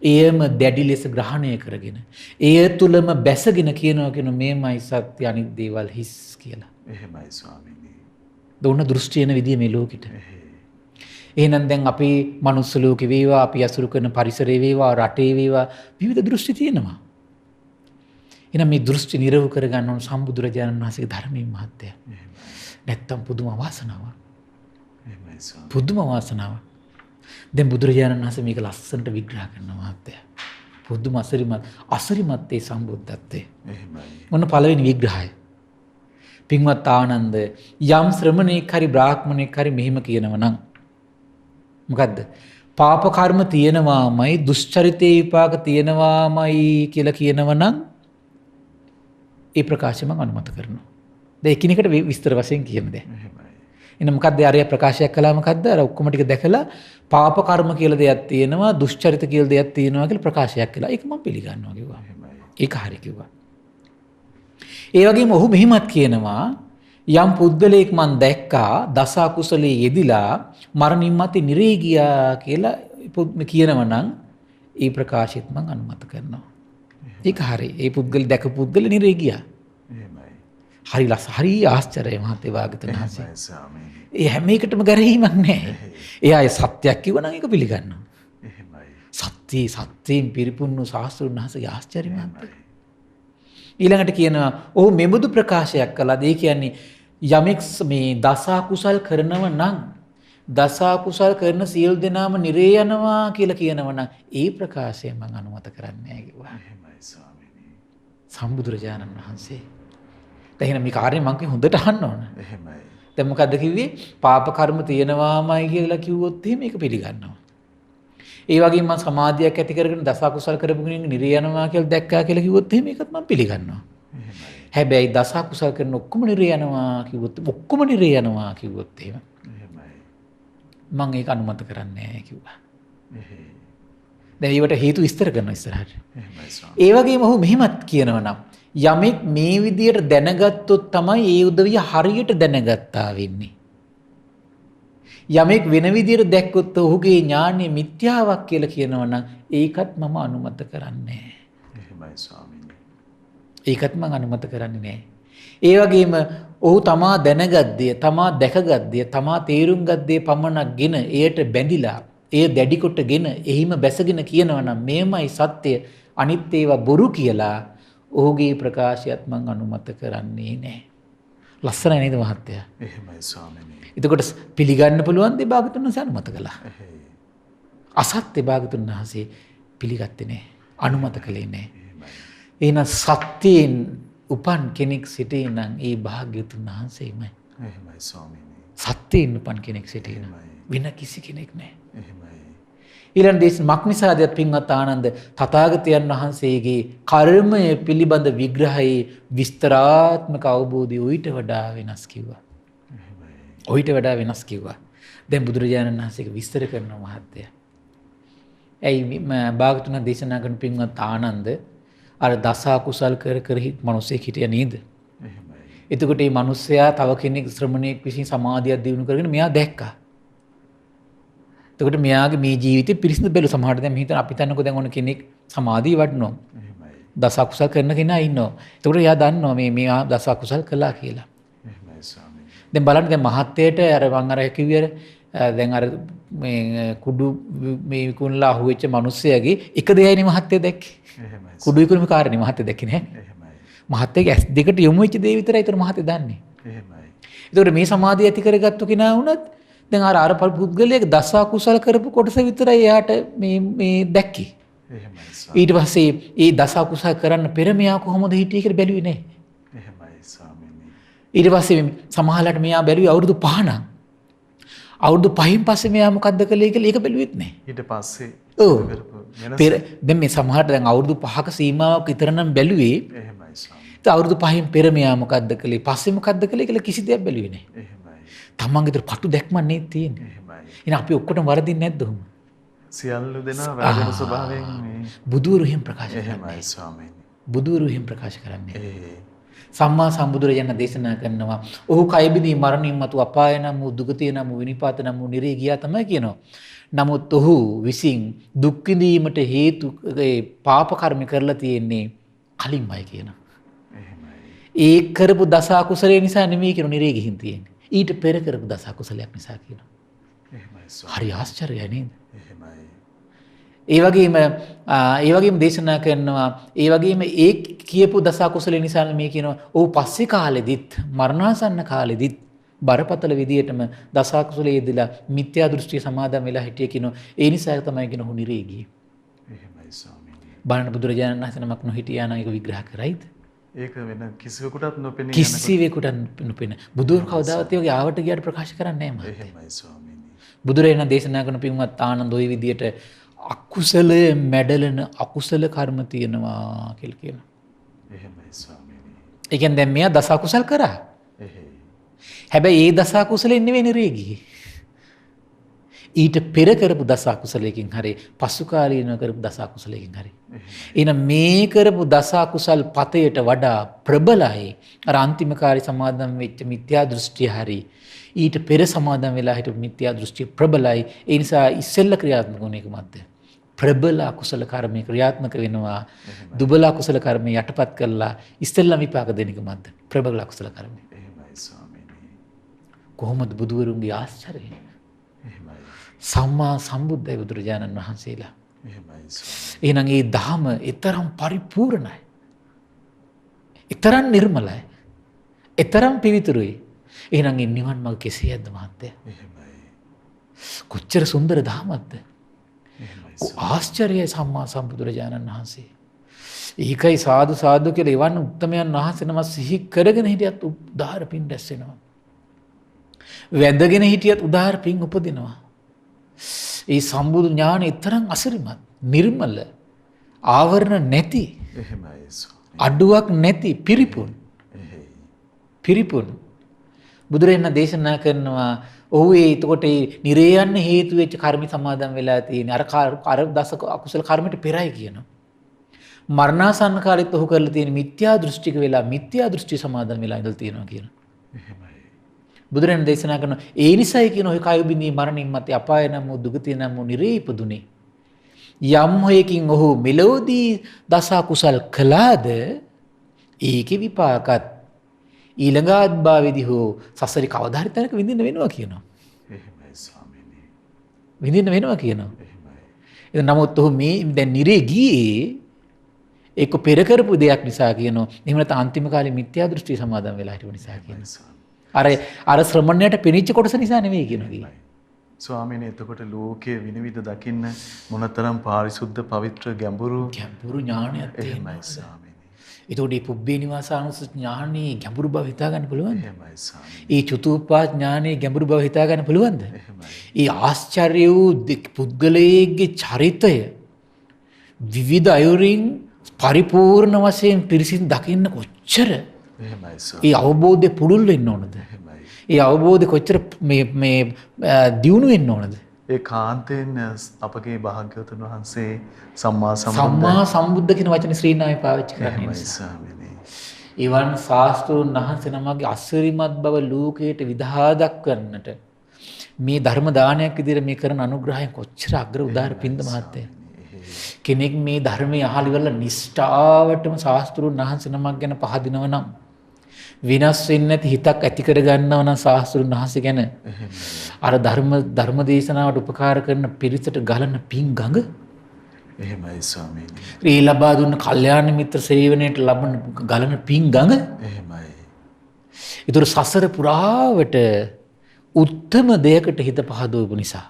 එයම දැඩි ලෙස ග්‍රහණය කරගෙන එය තුලම බැසගෙන කියනවා කියන මේමයි සත්‍ය අනිත් දේවල් හිස් කියලා. එහෙමයි ස්වාමීනි. දුන්න දෘෂ්ටියන විදිය මේ ලෝකෙට. එහෙනම් දැන් අපි මනුස්ස ලෝකේ වේවා අපි අසුරු කරන පරිසරේ වේවා රටේ වේවා විවිධ දෘෂ්ටි තියෙනවා. එහෙනම් මේ දෘෂ්ටි නිරව කරගන්න ඕන සම්බුදුරජාණන් වහන්සේගේ ධර්මයේ මහත්ය. නැත්තම් පුදුම වාසනාවක්. පුදුම වාසනාවක්. දැන් බුදුරජාණන් වහන්සේ මේක ලස්සනට විග්‍රහ කරනවා මහත්තයා. පුදුම අසරිමත් ඒ සම්බුද්ධත්වයේ. එහෙමයි. මොන පළවෙනි විග්‍රහය? පින්වත් ආනන්ද යම් ශ්‍රමණේක් හරි බ්‍රාහ්මණෙක් හරි මෙහිම කියනවා නම් මොකද්ද? පාප කර්ම තියෙනවාමයි දුෂ්චරිතේ විපාක තියෙනවාමයි කියලා කියනවා නම් ඒ ප්‍රකාශය මම අනුමත කරනවා. දැන් එකිනෙකට විස්තර වශයෙන් කියන දේ. එහෙනම් මොකද්ද ආර්ය ප්‍රකාශයක් කළා මොකද්ද? අර ඔක්කොම ටික දැකලා පාප කර්ම කියලා දෙයක් තියෙනවා, දුෂ්චරිත කියලා දෙයක් තියෙනවා කියලා ප්‍රකාශයක් කළා. ඒක මම පිළිගන්නවා කිව්වා. ඒක හරි කිව්වා. ඒ වගේම ඔහු මෙහිමත් කියනවා යම් පුද්ගලයෙක් මන් දැක්කා දස අකුසලයේ යෙදිලා මරණින් මත්තේ නිරේ ගියා කියලා කියනවා නම් ඒ ප්‍රකාශයත් මම අනුමත කරනවා. ඒක හරි. ඒ පුද්ගල දැක පුද්ගල නිරේ ගියා. හරි ආශ්චර්යයි මහත්තයා වාග්යතුන් වහන්සේ. ඒ හැම එකටම ගැරහීමක් නැහැ. එයා ඒ සත්‍යයක් කිව්වනම් ඒක පිළිගන්නවා. එහෙමයි. සත්‍යයෙන් පිරිපුන්ණු ශාස්ත්‍රුන් වහන්සේගේ ආශ්චර්ය මහත්තයා. ඊළඟට කියනවා ඔහු මෙබඳු ප්‍රකාශයක් කළාද ඒ කියන්නේ යමෙක් මේ දස කුසල් කරනව නම් දස කුසල් කරන සියලු දෙනාම නිරේ යනවා කියලා කියනව නම් ඒ ප්‍රකාශය මම අනුමත කරන්නේ නැහැ කිව්වා. එහෙමයි ස්වාමීනි. සම්බුදුරජාණන් වහන්සේ දැන් මේ කාර්යය මම හොඳට අහන්න ඕන. එහෙමයි. දැන් මොකද්ද කිව්වේ? පාප කර්ම තියෙනවාමයි කියලා කිව්වොත් එහෙම ඒක පිළිගන්නවා. ඒ වගේම මම සමාධියක් ඇති කරගෙන දස කුසල් කරපු කෙනෙක් නිරේ යනවා කියලා දැක්කා කියලා කිව්වොත් එහෙම ඒකත් මම පිළිගන්නවා. එහෙමයි. හැබැයි දස කුසල් කරන ඔක්කොම නිරේ යනවා කිව්වොත් ඔක්කොම නිරේ යනවා කිව්වොත් එහෙම. එහෙමයි. මම ඒක අනුමත කරන්නේ නැහැ කිව්වා. එහෙයි. දැන් ඒවට හේතු විස්තර කරනවා ඉස්සරහට. එහෙමයි ස්වාමී. ඒ වගේම ඔහු මෙහිමත් කියනවා නම් යමෙක් මේ විදියට දැනගත්තොත් තමයි ඒ උදවිය හරියට දැනගත්තා වෙන්නේ. යමෙක් වෙන විදියට දැක්කොත් ඔහුගේ ඥානෙ මිත්‍යාවක් කියලා කියනවා නම් ඒකත් මම අනුමත කරන්නේ නැහැ. එහෙමයි ස්වාමීනි. ඒකත් මම අනුමත කරන්නේ නැහැ. ඒ වගේම ඔහු තමා දැනගද්දිය, තමා දැකගද්දිය, තමා තේරුම් ගද්දිය පමණක්ගෙන එයට බැඳිලා, එය දැඩි කොටගෙන, එහිම බැසගෙන කියනවා නම් මේමයි සත්‍ය, අනිත් ඒවා බොරු කියලා ඔහුගේ ප්‍රකාශයත් මම අනුමත කරන්නේ නැහැ. ලස්සනයි නේද මහත්තයා? එහෙමයි ස්වාමීනි. එතකොට පිළිගන්න පුළුවන් දේ භාගතුන් වහන්සේ අනුමත කළා. අසත්‍ය භාගතුන් වහන්සේ පිළිගත්තේ නැහැ. අනුමත කළේ නැහැ. එහෙනම් සත්‍යයෙන් උපන් කෙනෙක් සිටී නම් ඒ භාග්‍යතුන් වහන්සේමයි. එහෙමයි ස්වාමීනි. සත්‍යයෙන් උපන් කෙනෙක් සිටී නම් වෙන කිසි කෙනෙක් නැහැ. එහෙමයි. ඊළඟ දේශනමක් නිසාද පින්වත් ආනන්ද තථාගතයන් වහන්සේගේ කර්මය පිළිබඳ විග්‍රහයේ විස්තරාත්මක අවබෝධය ඊට වඩා වෙනස් කිව්වා. ඊට වඩා වෙනස් කිව්වා. දැන් බුදුරජාණන් වහන්සේක විස්තර කරනවා මහත්තයා. ඇයි භාගතුන් දේශනා කරන පින්වත් ආනන්ද අර දස අකුසල් කර කර මිනිස්සෙක් හිටියා නේද? එහෙමයි. එතකොට මේ මිනිස්සයා තව කෙනෙක් ශ්‍රමණයෙක් විසින් සමාධියක් දිනු කරගෙන මෙයා දැක්කා. එතකොට මෙයාගේ මේ ජීවිතේ පිරිසිදු බැලු සමහරට දැන් හිතන අපි තනකො දැන් ඕන කෙනෙක් සමාධිය වඩනවා. එහෙමයි. දස අකුසල් කරන කෙනා ඉන්නවා. එතකොට එයා දන්නවා මේ දස අකුසල් කළා කියලා. එහෙමයි ස්වාමීනි. දැන් බලන්න දැන් මහත්යට අර මං අර කිව්වේ දැන් අර මේ කුඩු මේ විකුණලා අහුවෙච්ච මිනිස්සයාගේ එක දෙයයිනේ මහත්ය දැක්කේ. එහෙමයි. කුඩු විකුණුම කාරණේ මහත්ය දැක්කේ නැහැ. එහෙමයි. මහත්යගේ ඇස් දෙකට යොමු වෙච්ච දේ විතරයි ඒතර මහත්ය දන්නේ. එහෙමයි. ඒතකොට මේ සමාධිය ඇති කරගත්තු කෙනා වුණත් දැන් අර පුද්ගලයෙක් දස අකුසල් කරපු කොටස විතරයි එයාට මේ දැක්කේ. එහෙමයි. ඊට පස්සේ ඒ දස අකුසල් කරන්න පෙර මෙයා කොහොමද හිටියේ කියලා බැලුවේ නැහැ. එහෙමයි ස්වාමීනි. ඊට පස්සේ සමහරලාට මෙයා බැලුවේ අවුරුදු 5 නම්. අවුරුදු 5න් පස්සේ මෙයා මොකද්ද කළේ කියලා ඒක බැලුවෙත් නැහැ. ඊට පස්සේ ඔව්. කරපු වෙනස. පෙර දැන් මේ සමහරට දැන් අවුරුදු 5ක සීමාවක් විතර නම් බැලුවේ. එහෙමයි ස්වාමීනි. ඒත් අවුරුදු 5න් පෙර මෙයා මොකද්ද කළේ පස්සේ මොකද්ද කළේ කියලා කිසි දෙයක් බැලුවේ නැහැ. එහෙමයි. තමන්ගේ විතර පටු දැක්මක් නේ තියෙන්නේ. එහෙමයි. එහෙනම් අපි ඔක්කොටම වරදින්නේ නැද්ද ඔහොම? සියලු දෙනා වැරදෙන ස්වභාවයෙන් මේ බුදුරු එහෙම ප්‍රකාශ කරන්නේ. එහෙමයි ස්වාමීනි. බුදුරු එහෙම ප්‍රකාශ කරන්නේ. ඒ සම්මා සම්බුදුරජාණන් දේශනා කරනවා ඔහු කය බිඳී මරණින් මතු අපාය නම් වූ දුගතිය නම් වූ විනිපාත නම් වූ නිරේ ගියා තමයි කියනවා. නමුත් ඔහු විසින් දුක් විඳීමට හේතු පාප කර්ම කරලා තියෙන්නේ කලින්මයි කියනවා. එහෙමයි. ඒ කරපු දස අකුසලයේ නිසා නෙමෙයි කියන නිරේ ගිහින් තියෙන්නේ. ඊට පෙර කරපු දස අකුසලයක් නිසා කියනවා. එහෙමයි ස්වාමීනි. හරි ආශ්චර්යයි නේද? එහෙමයි. ඒ වගේම දේශනා කරනවා ඒ වගේම ඒ කියපු දස අකුසල නිසා මේ කියනවා ඔව් පස්සේ කාලෙදිත් මරණාසන්න කාලෙදිත් බරපතල විදියටම දස අකුසලයේ යෙදලා මිත්‍යා දෘෂ්ටි සමාදන් වෙලා හිටිය කියනවා ඒ නිසා තමයි කියන ඔහු නිරේ ගියේ. එහෙමයි ස්වාමීනි. බලන්න බුදුරජාණන් වහන්සේ නමක් නොහිටියා නම් ඒක විග්‍රහ කරයිද? ඒක වෙන කිසිවෙකුටත් නොපෙනී යන කිසිවෙකුට නොපෙන. බුදුර කවදාවත් ඒ වගේ ආවට ගියාට ප්‍රකාශ කරන්නේ නැහැ මම. එහෙමයි ස්වාමීනි. බුදුරජාණන් දේශනා කරන පින්වත් ආනන්ද ওই විදියට අකුසලය මැඩලන අකුසල කර්ම තියෙනවා කියලා කියනවා. එහෙමයි ස්වාමීනි. ඒ කියන්නේ දැන් මෙයා දස අකුසල් කරා. එහෙයි. හැබැයි ඒ දස අකුසලෙන් නෙවෙයි නිරේ ගියේ. ඊට පෙර කරපු දස අකුසලයකින් හරි පසු කාලීනව කරපු දස අකුසලයකින් හරි. එහෙනම් මේ කරපු දස අකුසල් පතයට වඩා ප්‍රබලයි අර අන්තිම කාලේ සමාදම් වෙච්ච මිත්‍යා දෘෂ්ටිය හරි. ඊට පෙර සමාදම් වෙලා හිටපු මිත්‍යා දෘෂ්ටිය ප්‍රබලයි. ඒ නිසා ඉස්සෙල්ල ක්‍රියාත්මක වුණ එක මැද්ද ප්‍රබල අකුසල කර්මය ක්‍රියාත්මක වෙනවා. දුබල අකුසල කර්මය යටපත් කරලා ඉස්සෙල්ලා විපාක දෙන එක මැද්ද ප්‍රබල අකුසල කර්මය. එහෙමයි ස්වාමීනි. කොහොමද බුදුවරුන්ගේ ආශ්චර්යය? එහෙමයි. සම්මා සම්බුද්ධයි බුදුරජාණන් වහන්සේලා. එහෙමයි ස්වාමීනි. එහෙනම් ඒ ධහම ඊතරම් පරිපූර්ණයි. ඊතරම් නිර්මලයි. ඊතරම් පිවිතුරුයි. එහෙනම් ඒ නිවන් මාර්ග කෙසේද මහත්තයා? එහෙමයි. කොච්චර සුන්දර ධහමක්ද? එහෙමයි. ආශ්චර්යයි සම්මා සම්බුදුරජාණන් වහන්සේ. ඒකයි සාදු සාදු කියලා එවන් උත්තමයන් වහන්සේ නම සිහි කරගෙන හිටියත් උදාාර පින් රැස් වෙනවා. වැඳගෙන හිටියත් උදාාර පින් උපදිනවා. ඒ සම්බුදු ඥානෙ තරම් අසිරිමත්, නිර්මල, ආවරණ නැති, එහෙමයි ස්වාමීනි. අඩුවක් නැති පිරිපුන්. එහෙයි. පිරිපුන්. බුදුරජාණන් දේශනා කරනවා ඔහු එතකොට ඒ නිරේ යන්න හේතු වෙච්ච කර්ම සමාදන් වෙලා තියෙන අර දස අකුසල කර්මයට පෙරයි කියනවා. මරණාසන්න කාලෙත් ඔහු කරලා තියෙන මිත්‍යා දෘෂ්ටික වෙලා මිත්‍යා දෘෂ්ටි සමාදන් වෙලා ඉඳලා තියෙනවා කියනවා. එහෙමයි. බුදුරජාණන් දේශනා කරනවා ඒ නිසයි කියන ඔය කය බිඳී මරණින් මත අපාය නම් වූ දුගතිය නම් වූ නිරේ ඉපදුනේ. යම් හොයකින් ඔහු මෙලොවදී දස අකුසල් කළාද ඒකේ විපාකත් ඊළඟ ආත්භාවයේදී හෝ සසරි කවදා හරි තැනක විඳින්න වෙනවා කියනවා. එහෙමයි ස්වාමීනි. විඳින්න වෙනවා කියනවා. එහෙමයි. නමුත් ඔහු මේ දැන් නිරේ ගියේ ඒක පෙර කරපු දෙයක් නිසා කියනවා. එහෙම නැත්නම් අන්තිම කාලේ මිත්‍යා දෘෂ්ටි සමාදන් වෙලා හිටපු නිසා කියනවා. අර ශ්‍රමණයට පෙනිච්ච කොටස නිසා නෙවෙයි කියනවා. ස්වාමීනි එතකොට ලෝකයේ විනිවිද දකින්න මොනතරම් පාරිශුද්ධ පවිත්‍ර ගැඹුරු ඥානයක් තියෙනවා. එහෙමයි ස්වාමීනි. ඒතකොට මේ පුබ්බේ නිවාසානුස්සති ඥානයේ ගැඹුරු බව හිතා ගන්න පුළුවන්ද? එහෙමයි ස්වාමීනි. ඒ චතුප්පාද ඥානයේ ගැඹුරු බව හිතා ගන්න පුළුවන්ද? එහෙමයි. ඒ ආශ්චර්ය වූ පුද්ගලයෙක්ගේ චරිතය විවිධ අයුරින් පරිපූර්ණ වශයෙන් පිරිසිදු දකින්න කොච්චර එහෙමයි ස්වාමීනි. ඒ අවබෝධය පුරුල් වෙන්න ඕනද? එහෙමයි. ඒ අවබෝධය කොච්චර මේ දියුණු වෙන්න ඕනද? ඒ කාන්තෙන් අපගේ භාග්‍යවතුන් වහන්සේ සම්මා සම්බුද්ධ සම්මා සම්බුද්ධ කියන වචනේ ශ්‍රී නාමයේ පාවිච්චි කරන්නේ එහෙමයි නිසා. ස්වාමීනි. එවන් ශාස්ත්‍රෝන් වහන්සේ නමගේ අසිරිමත් බව ලෝකයට විදහා දක්වන්නට මේ ධර්ම දානයක් විදිහට මේ කරන අනුග්‍රහයෙන් කොච්චර අග්‍ර උදාර පින්ද මහත්තයා. කෙනෙක් මේ ධර්මයේ අහලා ඉවරලා නිෂ්ඨාවටම ශාස්ත්‍රෝන් වහන්සේ නමක් ගැන පහදිනව නම් විනාශ වෙන්නේ නැති හිතක් ඇති කර ගන්නව නම් ශාස්ත්‍රෝන් වහන්සේ ගැන අර ධර්ම දේශනාවට උපකාර කරන පිරිසට ගලන පින් ගඟ එහෙමයි ස්වාමීනි. ඒ ලබා දුන්න කල්යාණ මිත්‍ර සේවනයේට ලබන ගලන පින් ගඟ එහෙමයි. ඒතර සසර පුරාවට උත්තම දෙයකට හිත පහදවපු නිසා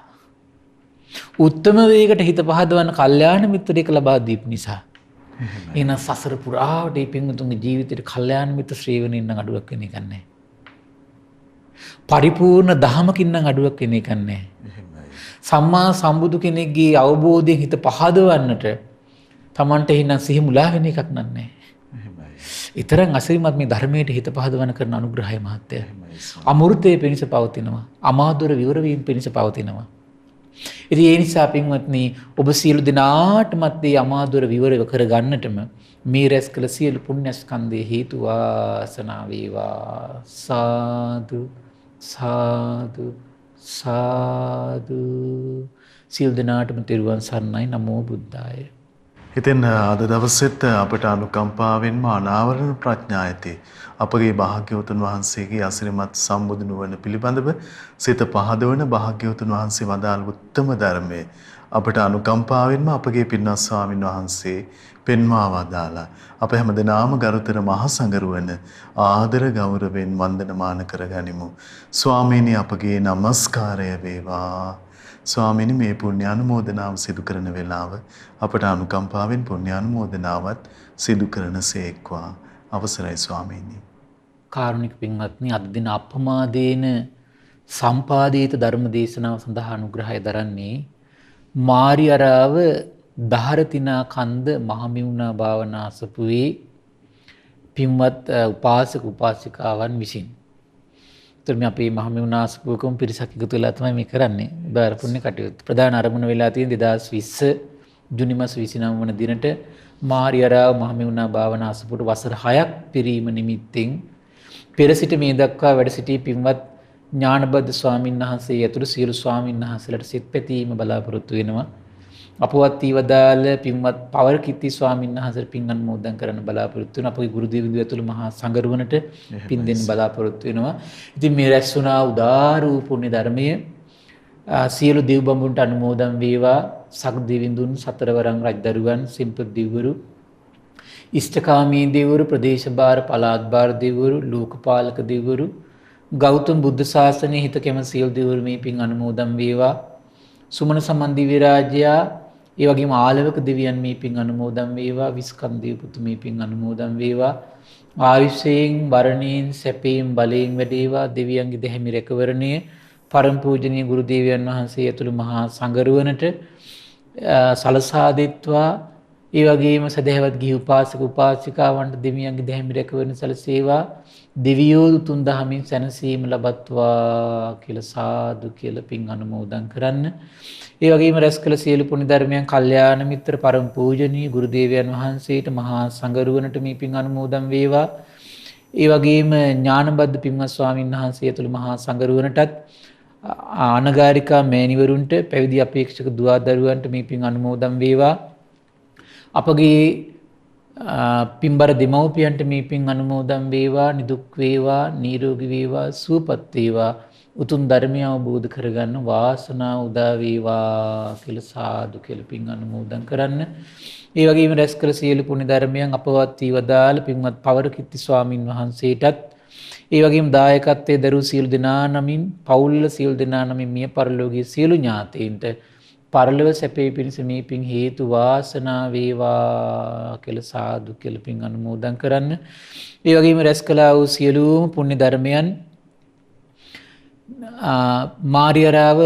උත්තම දෙයකට හිත පහදවන කල්යාණ මිත්‍රයෙක් ලබා දීපු නිසා එහෙනම් සසර පුරාවට මේ පින්වතුන්ගේ ජීවිතේට කල්යාණ මිත්‍ර ශ්‍රේවණින් නම් අඩුවක් වෙන්නේ නැහැ. පරිපූර්ණ දහමකින් නම් අඩුවක් වෙන්නේ නැහැ. සම්මා සම්බුදු කෙනෙක්ගේ අවබෝධයෙන් හිත පහදවන්නට Tamanට හිනා සිහි මුලා වෙන එකක් නෑ. ඊතරම් අසිරිමත් මේ ධර්මයට හිත පහදවන කරන අනුග්‍රහය මහත්ය. අමෘතයේ පිණිස පවතිනවා. අමාදුර විවර වීම පිණිස පවතිනවා. ඉතින් ඒ නිසා පින්වත්නි ඔබ සියලු දෙනාටමත් මේ අමාදුර විවර කර ගන්නටම මේ රැස් කළ සියලු පුණ්‍ය ස්කන්ධයේ හේතු වාසනා වේවා. සාදු සාදු සාදු. සියලු දෙනාටම තෙරුවන් සරණයි. නමෝ බුද්ධාය. ඉතින් අද දවසෙත් අපට අනුකම්පාවෙන්ම අනාවරණ ප්‍රඥා ඇති අපගේ භාග්‍යවතුන් වහන්සේගේ අසිරිමත් සම්බුදු නුවණ පිළිබඳව සිත පහදවන භාග්‍යවතුන් වහන්සේ වදාළ උත්තම ධර්මයේ අපට අනුකම්පාවෙන්ම අපගේ පින්වත් ස්වාමින් වහන්සේ පෙන්වා වදාලා අප හැමදෙනාම ගරුතර මහා සංඝරුවන ආදර ගෞරවයෙන් වන්දනමාන කරගනිමු. ස්වාමීනි අපගේ নমස්කාරය වේවා. ස්වාමීනි මේ පුණ්‍යානුමෝදනාව සිදු කරන වේලාව අපට අනුකම්පාවෙන් පුණ්‍යානුමෝදනාවත් සිදු කරන සේක්වා. අවසරයි ස්වාමීනි. කාරුණික පින්වත්නි අද දින අපමාදේන සම්පාදිත ධර්ම දේශනාව සඳහා අනුග්‍රහය දරන්නේ මාරියරාව දහරතිනා කන්ද මහමිවුනා භාවනා අසපුවේ පින්වත් උපාසක උපාසිකාවන් විසින්. ඒතර මේ අපේ මහමිවුනා අසපුවකම පිරිසක් එකතු වෙලා තමයි මේ කරන්නේ. බාර පුණ්‍ය කටයුතු. ප්‍රධාන අරමුණ වෙලා තියෙන 2020 ජුනි මාස 29 වන දිනට මාරියරාව මහමිවුනා භාවනා අසපුවට වසර 6ක් පිරීම නිමිත්තෙන් පෙර සිට මේ දක්වා වැඩ සිටි පින්වත් ඥානබද්ද ස්වාමීන් වහන්සේ ඇතුළු සියලු ස්වාමීන් වහන්සේලාට සිත් පැතීම බලාපොරොත්තු වෙනවා. අපවත් ඊවදාල පින්වත් පවරකිත්ති ස්වාමීන් වහන්සේට පින් අනුමෝදන් කරන්න බලාපොරොත්තු වෙනවා. අපගේ ගුරු දේවිඳු ඇතුළු මහා සංඝරුවනට පින් දෙන්න බලාපොරොත්තු වෙනවා. ඉතින් මේ රැස් වුණා උදාර වූ පුණ්‍ය ධර්මයේ සියලු දෙව් බඹුන්ට අනුමෝදන් වේවා. සක් දෙවිඳුන් සතරවරන් රජදරුවන් සිම්පත් දෙවිවරු ඉෂ්ඨකාමී දෙවිවරු ප්‍රදේශභාර පළාත් භාර දෙවිවරු ලෝකපාලක දෙවිවරු ගෞතම බුද්ධ ශාසනයේ හිත කැම සියලු දෙවිවරු මේ පින් අනුමෝදන් වේවා. සුමන සමන් දිව්‍ය රාජ්‍යයා ඒ වගේම ආලවක දෙවියන් මේ පින් අනුමෝදන් වේවා. විස්කන්ධය පුතු මේ පින් අනුමෝදන් වේවා. ආයුෂයෙන් වරණයෙන් සැපයෙන් බලයෙන් වැඩේවා. දෙවියන්ගේ දෙහිමි රැකවරණය පරම පූජනීය ගුරු දේවයන් වහන්සේ ඇතුළු මහා සංඝරුවනට සලසා දෙත්වා. ඒ වගේම සදහවත් ගිහි උපාසක උපාසිකාවන්ට දෙවියන්ගේ දෙහිමි රැකවරණ සැලසේවා. දෙවියෝ තුන් දහමින් සැනසීම ලබත්වා කියලා සාදු කියලා පින් අනුමෝදන් කරන්න. ඒ වගේම රැස් කළ සියලු පුණ්‍ය ධර්මයන් කල්යාණ මිත්‍ර පරම පූජනීය ගුරු දේවයන් වහන්සේට මහා සංඝරුවනට මේ පින් අනුමෝදන් වේවා. ඒ වගේම ඥානබද්ද පින්වත් ස්වාමීන් වහන්සේ ඇතුළු මහා සංඝරුවනටත් ආනගාരികා මෑණිවරුන්ට පැවිදි අපේක්ෂක දුවා දරුවන්ට මේ පින් අනුමෝදන් වේවා. අපගේ පින්බර දෙමව්පියන්ට මේ පින් අනුමෝදන් වේවා. නිදුක් වේවා නිරෝගී වේවා සුවපත් වේවා. උතුම් ධර්මය අවබෝධ කරගන්න වාසනාව උදා වේවා කියලා සාදු කියලා පින් අනුමෝදන් කරන්න. ඒ වගේම රැස් කළ සියලු පුණ්‍ය ධර්මයන් අපවත් වීවදාල පින්වත් පවරකිත්ති ස්වාමින් වහන්සේටත් ඒ වගේම දායකත්වයේ දරූ සියලු දෙනා නමින් පවුල් සියලු දෙනා නමින් මිය පරලෝකීය සියලු ඥාතීන්ට පරලොව සැපේ පිණිස මේ පින් හේතු වාසනා වේවා කියලා සාදු කියලා පින් අනුමෝදන් කරන්න. ඒ වගේම රැස් කළා වූ සියලුම පුණ්‍ය ධර්මයන් මාරියරාව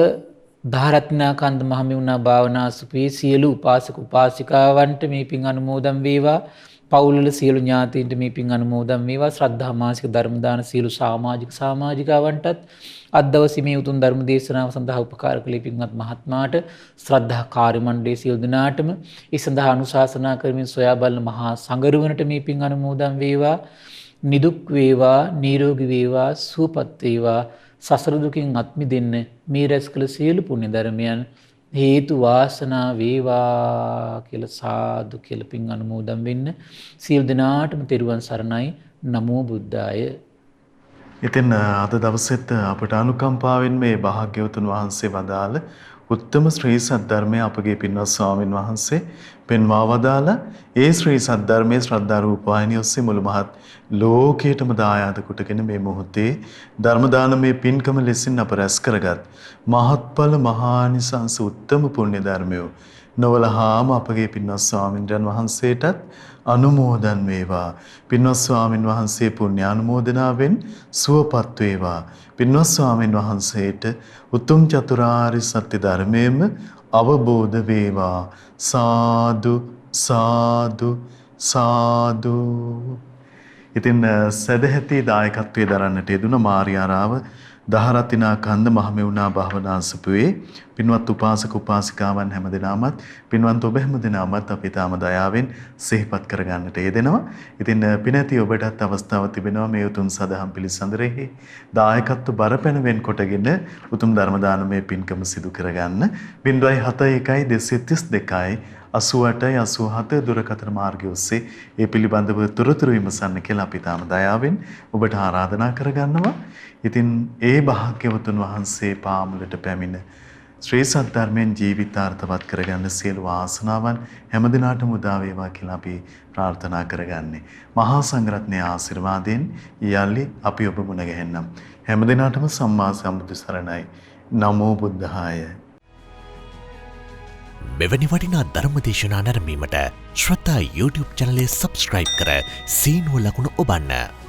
දහරත්නා කන්ද මහමිවුනා භාවනා සුපී සියලු උපාසක උපාසිකාවන්ට මේ පින් අනුමෝදන් වේවා. පවුල්වල සියලු ඥාතීන්ට මේ පින් අනුමෝදන් වේවා. ශ්‍රද්ධා මාසික ධර්ම දාන සියලු සමාජිකාවන්ටත් අද දවසේ මේ උතුම් ධර්ම දේශනාව සඳහා උපකාර කළේ පින්වත් මහත්මයාට ශ්‍රද්ධා කාර්ය මණ්ඩලයේ සියලු දෙනාටම ඒ සඳහා අනුශාසනා කරමින් සොයා බලන මහා සංඝරුවනට මේ පින් අනුමෝදන් වේවා. නිදුක් වේවා, නිරෝගී වේවා, සුවපත් වේවා. සසර දුකින් අත් මිදෙන්න මේ රැස් කළ සියලු පුණ්‍ය ධර්මයන් හේතු වාසනා වේවා කියලා සාදු කියලා පින් අනුමෝදන් වෙන්න. සියලු දෙනාටම තෙරුවන් සරණයි. නමෝ බුද්ධාය. ඉතින් අද දවසෙත් අපට අනුකම්පාවෙන් මේ භාග්‍යවතුන් වහන්සේ වදාළ උත්තම ශ්‍රී සද්ධර්මය අපගේ පින්වත් ස්වාමින් වහන්සේ පෙන්වා වදාලා ඒ ශ්‍රී සද්ධර්මයේ ශ්‍රද්ධා රූපවාහිනිය ඔස්සේ මුළු මහත් ලෝකයටම දායාද කොටගෙන මේ මොහොතේ ධර්ම දානමේ පින්කම ලෙසින් අප රැස් කරගත් මහත්ඵල මහානිසංස උත්තම පුණ්‍ය ධර්මය නොවලහාම අපගේ පින්වත් ස්වාමින්වයන් වහන්සේටත් අනුමෝදන් වේවා. පින්වත් ස්වාමින් වහන්සේ පුණ්‍ය අනුමෝදනාවෙන් සුවපත් වේවා. පින්වත් ස්වාමින් වහන්සේට උතුම් චතුරාර්ය සත්‍ය ධර්මයේම අවබෝධ වේවා. සාදු සාදු සාදු. ඉතින් සදැහැති දායකත්වයේ දරන්නට යෙදුන මාරියාරාව දහරතිනා කන්ද මහමෙවුනා භාවනාසපුවේ පින්වත් උපාසක උපාසිකාවන් හැමදෙනාමත් පින්වත් ඔබ හැමදෙනාමත් අපි තාම දයාවෙන් සිහිපත් කරගන්නට යෙදෙනවා. ඉතින් පිනැති ඔබටත් අවස්ථාව තිබෙනවා මේ උතුම් සදහම් පිළිසඳරෙහි දායකත්ව බරපැනවෙන් කොටගෙන උතුම් ධර්ම දානමය පින්කම සිදු කරගන්න 071 232 88 දුරකථන මාර්ගය ඔස්සේ ඒ පිළිබඳව තොරතුරු විමසන්න කියලා අපි තාම දයාවෙන් ඔබට ආරාධනා කරගන්නවා. ඉතින් ඒ භාග්‍යවතුන් වහන්සේ පාමුලට පැමිණ ශ්‍රී සද්ධර්මයෙන් ජීවිතාර්ථවත් කරගන්න සියලු වාසනාවන් හැමදිනාටම උදා වේවා කියලා අපි ප්‍රාර්ථනා කරගන්නේ. මහා සංඝරත්නයේ ආශිර්වාදයෙන් යලි අපි ඔබ මුණ ගැහෙන්නම්. හැමදිනාටම සම්මා සම්බුදු සරණයි. නමෝ බුද්ධාය. මෙවැනි වටිනා ධර්මදේශනා නැරඹීමට ශ්‍රද්ධා YouTube චැනලය සබ්ස්ක්‍රයිබ් කර සීනුව ලකුණ ඔබන්න.